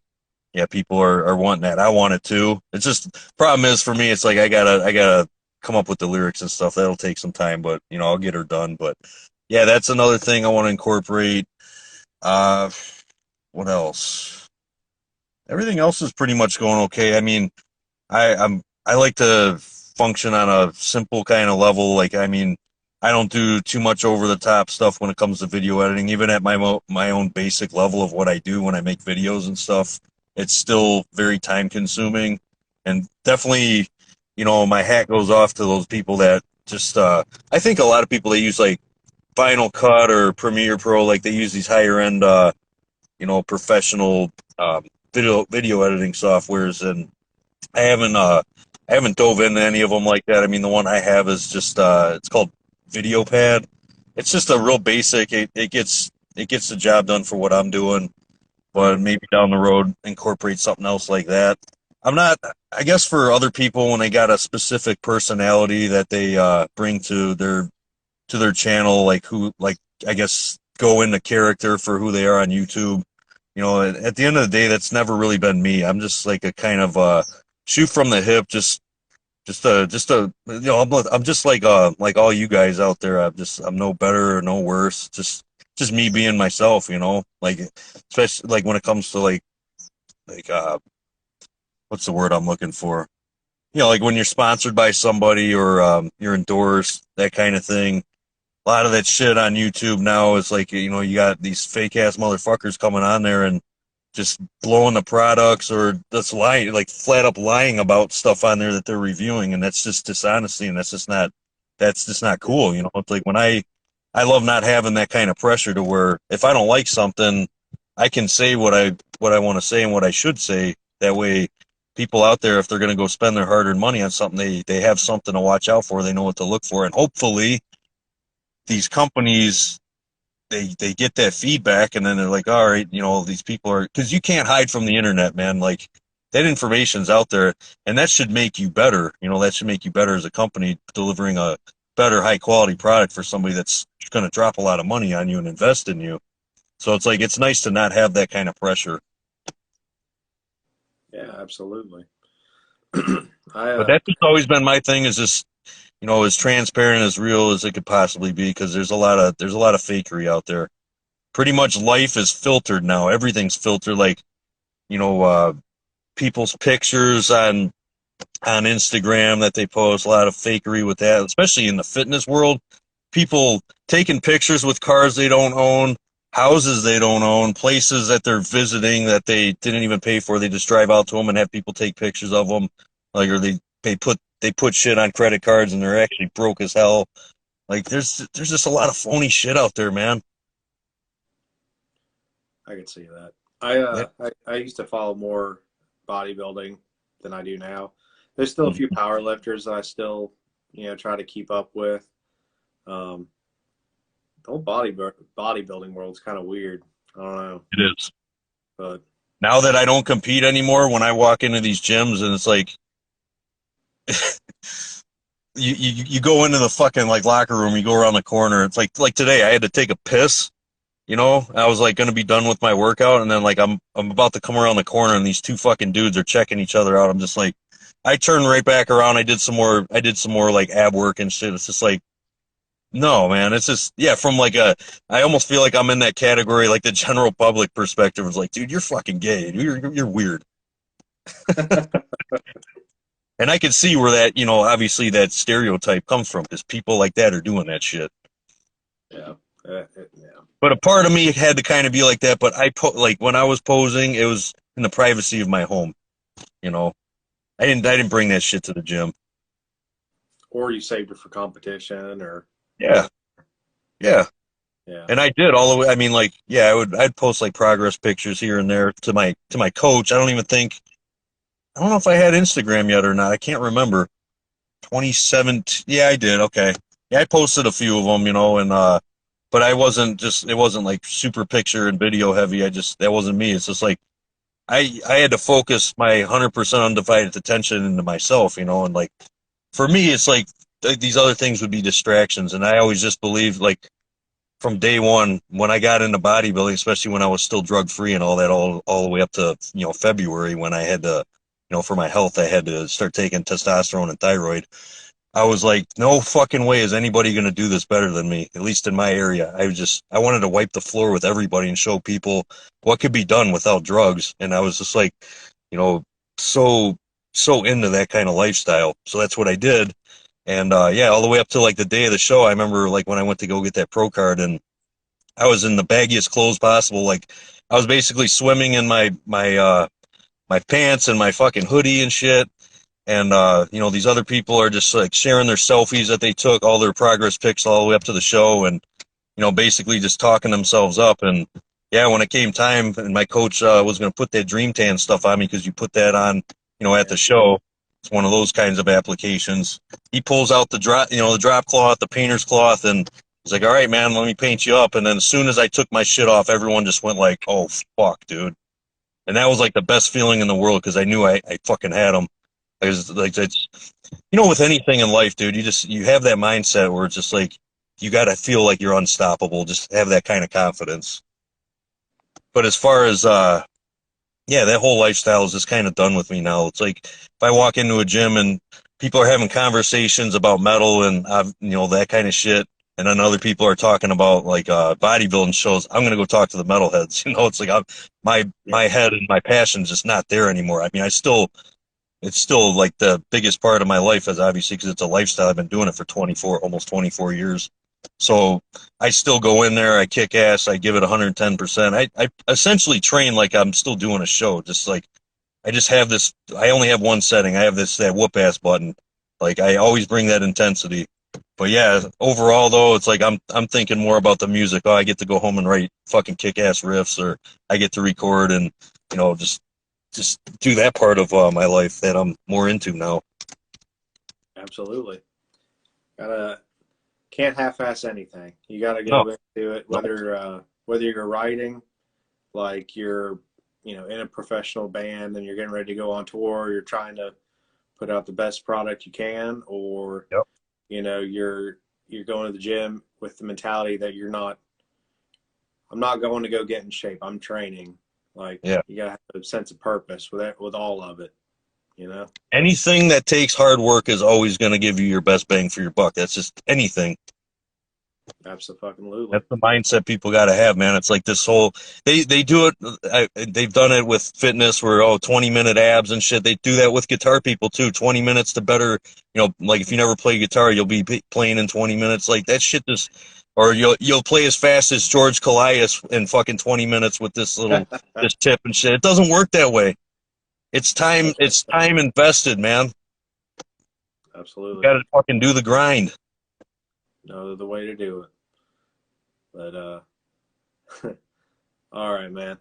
yeah, people are wanting that. I want it too. It's just problem is for me, it's like I gotta come up with the lyrics and stuff. That'll take some time, but you know, I'll get her done. But yeah, that's another thing I want to incorporate. Uh, what else? Everything else is pretty much going okay. I mean, I like to function on a simple kind of level. Like, I mean, I don't do too much over the top stuff when it comes to video editing. Even at my own basic level of what I do when I make videos and stuff, it's still very time consuming, and definitely, you know, my hat goes off to those people that just. I think a lot of people that use like Final Cut or Premiere Pro, like they use these higher end, you know, professional video editing softwares, and I haven't uh I haven't dove into any of them like that. I mean, the one I have is just it's called VideoPad. It's just a real basic. It gets the job done for what I'm doing, but maybe down the road incorporate something else like that. I'm not. I guess for other people when they got a specific personality that they bring to their channel, like who like I guess go into character for who they are on YouTube. You know, at the end of the day, that's never really been me. I'm just like a kind of shoot from the hip, just a you know I'm just like all you guys out there. I'm no better or no worse. Just me being myself, you know. Like especially like when it comes to like what's the word I'm looking for? You know, like when you're sponsored by somebody or you're endorsed, that kind of thing. A lot of that shit on YouTube now is like, you know, you got these fake ass motherfuckers coming on there and just blowing the products or just lying, like flat up lying about stuff on there that they're reviewing, and that's just dishonesty, and that's just not cool. You know, it's like when I love not having that kind of pressure to where if I don't like something, I can say what I want to say and what I should say. That way, people out there, if they're going to go spend their hard-earned money on something, they have something to watch out for. They know what to look for, and hopefully these companies they get that feedback and then they're like, all right, you know, these people are, because you can't hide from the internet, man. Like that information's out there, and that should make you better. You know, that should make you better as a company delivering a better high quality product for somebody that's going to drop a lot of money on you and invest in you. So it's like it's nice to not have that kind of pressure. Yeah, absolutely. But that's just always been my thing, is just, you know, as transparent, as real as it could possibly be, because there's a lot of fakery out there. Pretty much life is filtered now. Everything's filtered. Like, you know, people's pictures on Instagram that they post, a lot of fakery with that, especially in the fitness world. People taking pictures with cars they don't own, houses they don't own, places that they're visiting that they didn't even pay for. They just drive out to them and have people take pictures of them. Like, or they put shit on credit cards and they're actually broke as hell. Like, there's just a lot of phony shit out there, man. I can see that. Yeah. I used to follow more bodybuilding than I do now. There's still a few power lifters that I still, try to keep up with. The whole bodybuilding world's kind of weird. I don't know, It is. but Now that I don't compete anymore, when I walk into these gyms and it's like you go into the fucking like locker room, you go around the corner. It's like today I had to take a piss, you know. I was like gonna be done with my workout, and then like I'm about to come around the corner, and these two fucking dudes are checking each other out. I'm just like, I turned right back around. I did some more like ab work and shit. It's just like, no, man. It's just, yeah, from like I almost feel like I'm in that category, like the general public perspective is like, dude, you're fucking gay. Dude, you're weird. And I can see where that, you know, obviously that stereotype comes from, because people like that are doing that shit. yeah, yeah, But a part of me had to kind of be like that. But like when I was posing, it was in the privacy of my home. You know, I didn't bring that shit to the gym. or you saved it for competition, or Yeah, yeah. yeah, And I did all the way. I mean, like, yeah, I'd post like progress pictures here and there to my coach. I don't know if I had Instagram yet or not. I can't remember. 2017. Yeah, I did. Okay. Yeah, I posted a few of them, you know, and but it wasn't like super picture and video heavy. That wasn't me. It's just like I had to focus my 100% undivided attention into myself, you know, and like for me, it's like these other things would be distractions. And I always just believed, like, from day one, when I got into bodybuilding, especially when I was still drug free and all that, all the way up to, February, when I had to, for my health, I had to start taking testosterone and thyroid. I was like, no fucking way is anybody going to do this better than me, at least in my area. I wanted to wipe the floor with everybody and show people what could be done without drugs. And I was just like, you know, so, so into that kind of lifestyle. So that's what I did. And, yeah, all the way up to like the day of the show, I remember like when I went to go get that pro card, and I was in the baggiest clothes possible. Like, I was basically swimming in my pants and my fucking hoodie and shit. And, these other people are just like sharing their selfies that they took, all their progress pics all the way up to the show, and, basically just talking themselves up. And yeah, when it came time and my coach was going to put that Dream Tan stuff on me, because you put that on, at the show, it's one of those kinds of applications. He pulls out the drop cloth, the painter's cloth, and he's like, all right, man, let me paint you up. And then as soon as I took my shit off, everyone just went like, oh, fuck, dude. And that was like the best feeling in the world, because I knew I fucking had them. It's with anything in life, dude, you have that mindset where it's just like, you got to feel like you're unstoppable. Just have that kind of confidence. But as far as, that whole lifestyle is just kind of done with me now. It's like, if I walk into a gym and people are having conversations about metal and, that kind of shit, and then other people are talking about like, bodybuilding shows, I'm going to go talk to the metalheads. It's like, my head and my passion's just not there anymore. I mean, it's still like the biggest part of my life, is obviously because it's a lifestyle. I've been doing it for almost 24 years. So I still go in there, I kick ass, I give it 110%. I essentially train like I'm still doing a show. Just like, I only have one setting. I have that whoop ass button. Like, I always bring that intensity. But yeah, overall though, it's like I'm thinking more about the music. Oh, I get to go home and write fucking kick ass riffs, or I get to record and, just do that part of my life that I'm more into now. Absolutely. Can't half-ass anything. You gotta go into it, whether you're writing, like you're, in a professional band and you're getting ready to go on tour, you're trying to put out the best product you can, or, yep. You're going to the gym with the mentality that I'm not going to go get in shape. I'm training. Like, yeah. You gotta have a sense of purpose with all of it, Anything that takes hard work is always going to give you your best bang for your buck. That's just anything. Absolutely. That's the mindset people got to have, man. It's like this whole, they do it. They've done it with fitness where, 20-minute abs and shit. They do that with guitar people too. 20 minutes to better, like if you never play guitar, you'll be playing in 20 minutes. Like that shit just, or you'll play as fast as George Callias in fucking 20 minutes with this tip and shit. It doesn't work that way. It's time invested, man. Absolutely. You got to fucking do the grind. No, the way to do it. But all right, man.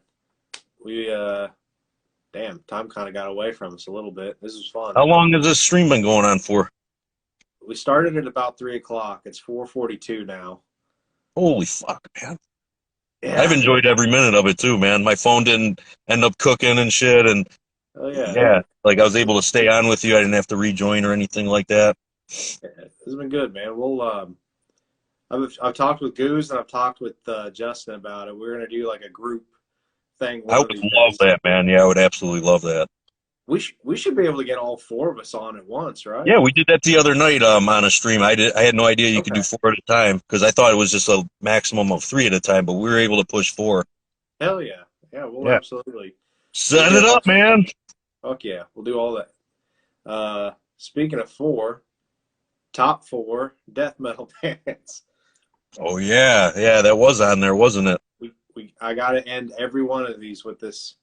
We damn, time kind of got away from us a little bit. This was fun. How long has this stream been going on for? We started at about 3:00. It's 4:42 now. Holy fuck, man. Yeah. I've enjoyed every minute of it too, man. My phone didn't end up cooking and shit, and yeah, like I was able to stay on with you. I didn't have to rejoin or anything like that. Yeah, it's been good, man. We'll I've talked with Goose and I've talked with Justin about it. We're gonna do like a group thing. I would love that, man. Yeah, I would absolutely love that. We should be able to get all four of us on at once, right? Yeah, we did that the other night on a stream. I had no idea you could do 4 at a time, because I thought it was just a maximum of 3 at a time, but we were able to push 4. Hell yeah. Yeah, we'll absolutely set it up, man. Fuck yeah, we'll do all that. Speaking of 4, top 4 death metal bands. Oh yeah, that was on there, wasn't it? I gotta end every one of these with this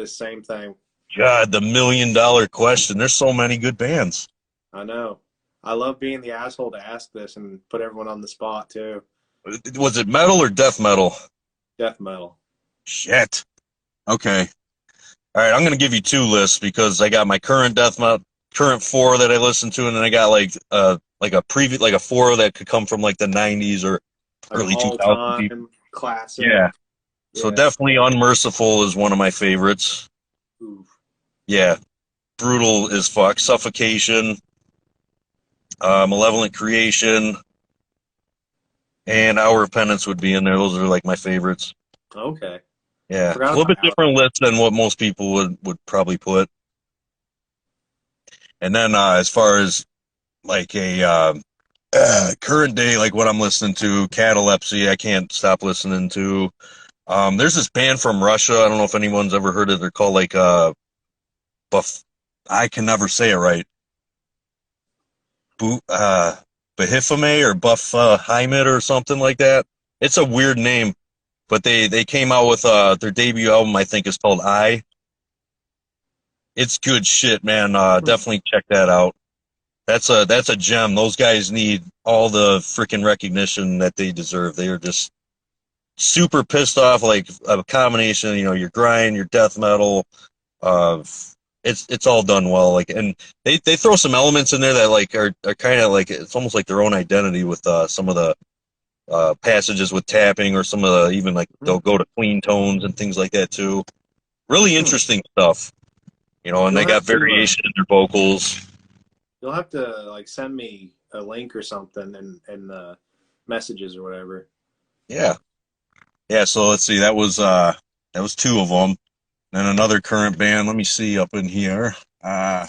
same thing. God, the $1 million question. There's so many good bands. I know. I love being the asshole to ask this and put everyone on the spot too. Was it metal or death metal? Death metal. Shit. Okay. All right, I'm gonna give you 2 lists, because I got my current death metal, current 4 that I listen to, and then I got like a 4 that could come from like the 90s or early 2000s. Classic. Yeah. So definitely Unmerciful is one of my favorites. Oof. Yeah. Brutal as fuck. Suffocation. Malevolent Creation, and Hour of Penance would be in there. Those are like my favorites. Okay. I Yeah, a forgot little about bit Hour. different list than what most people would probably put. And then as far as like a current day, like what I'm listening to, Catalepsy, I can't stop listening to. There's this band from Russia. I don't know if anyone's ever heard of it. They're called like Buff. I can never say it right. Bu Bahifame or Buff Heimet or something like that. It's a weird name, but they came out with their debut album. I think is called I. It's good shit, man. Definitely check that out. That's a gem. Those guys need all the freaking recognition that they deserve. They are just super pissed off, like a combination. You know, your grind, your death metal. Uh, it's all done well. Like, and they throw some elements in there that like are kind of like it's almost like their own identity with some of the passages with tapping or some of the even like they'll go to clean tones and things like that too. Really interesting stuff. You know, and You'll they got have to variation in their vocals. you'll have to like send me a link or something and messages or whatever. Yeah. Yeah, so let's see. That was two of them. Then another current band. Let me see up in here. Uh,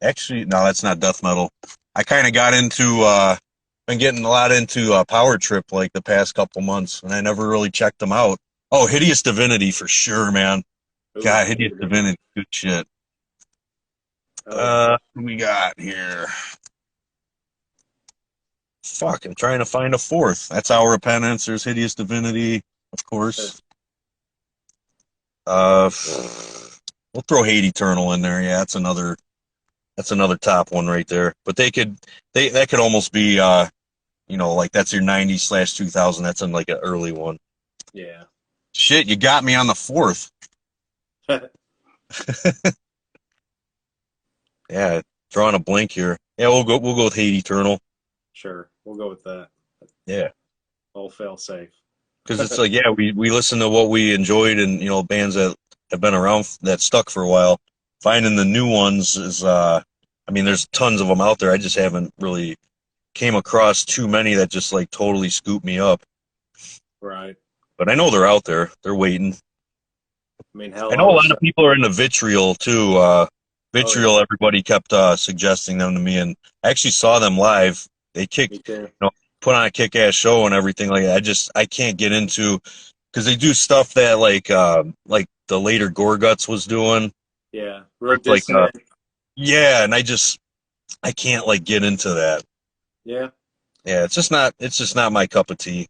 Actually, no, that's not death metal. I kind of got into been getting a lot into Power Trip like the past couple months, and I never really checked them out. Oh, Hideous Divinity for sure, man. Ooh, God, Hideous Divinity, good shit. oh yeah. Who we got here? Fuck, I'm trying to find a fourth. That's Hour of Penance. There's Hideous Divinity, of course. Uh, we'll throw Hate Eternal in there. Yeah, that's another top one right there. But they that could almost be you know, like that's your 90s/2000. That's in like an early one. Yeah. Shit, you got me on the fourth. Yeah, drawing a blank here. Yeah, we'll go with Hate Eternal. Sure. We'll go with that. Yeah. All fail safe. Because it's like, yeah, we listen to what we enjoyed and, you know, bands that have been around that stuck for a while. Finding the new ones is, I mean, there's tons of them out there. I just haven't really came across too many that just like totally scoop me up. Right. But I know they're out there. They're waiting. I mean, I hell, I know a lot was. of people are into Vitriol too. Oh yeah. Vitriol, everybody kept suggesting them to me, and I actually saw them live. They Me kicked, too. you know, put on a kick-ass show and everything like that. I can't get into because they do stuff that like the later Gorguts was doing. Yeah. Real Like dissonant. yeah, and I can't like get into that. Yeah. Yeah, it's just not my cup of tea.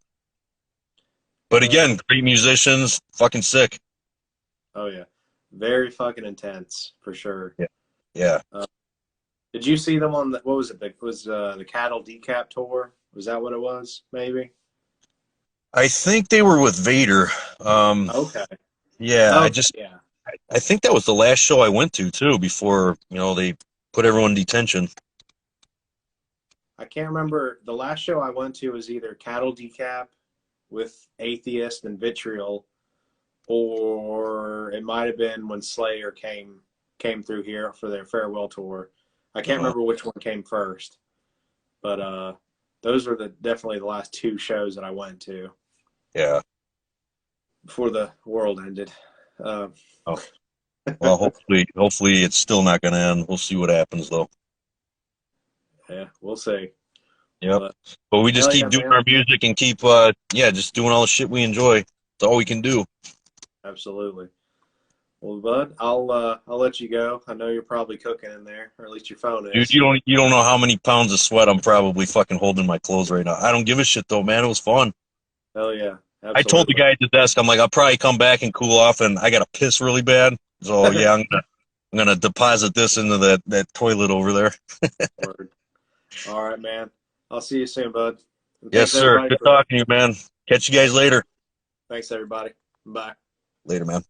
But Well. again, great musicians, fucking sick. Oh yeah. Very fucking intense for sure. Yeah, yeah. Uh, did you see them on the, what was it? The Cattle Decap tour? Was that what it was? Maybe. I think they were with Vader. Um, Okay. yeah, Okay. Yeah. I think that was the last show I went to too before, you know, they put everyone in detention. I can't remember. The last show I went to was either Cattle Decap with Atheist and Vitriol, or it might have been when Slayer came through here for their farewell tour. I can't Uh, remember which one came first, but those were definitely the last two shows that I went to yeah. before the world ended. Uh, Oh, well, hopefully it's still not going to end. We'll see what happens though. yeah, we'll see. Yep. But But we just hell keep yeah, doing man! our music and keep yeah, just doing all the shit we enjoy. That's all we can do. Absolutely. Well, bud, I'll let you go. I know you're probably cooking in there, or at least your phone Dude, is. you don't know how many pounds of sweat I'm probably fucking holding my clothes right now. I don't give a shit though, man. It was fun. Hell yeah, I told the absolutely. guy at the desk, I'm like, I'll probably come back and cool off, and I got to piss really bad. So yeah, I'm gonna deposit this into that toilet over there. Word. All right, man. I'll see you soon, bud. And Yes, thanks sir. everybody Good for talking to you, man. Catch you guys later. thanks everybody. Bye. Later, man.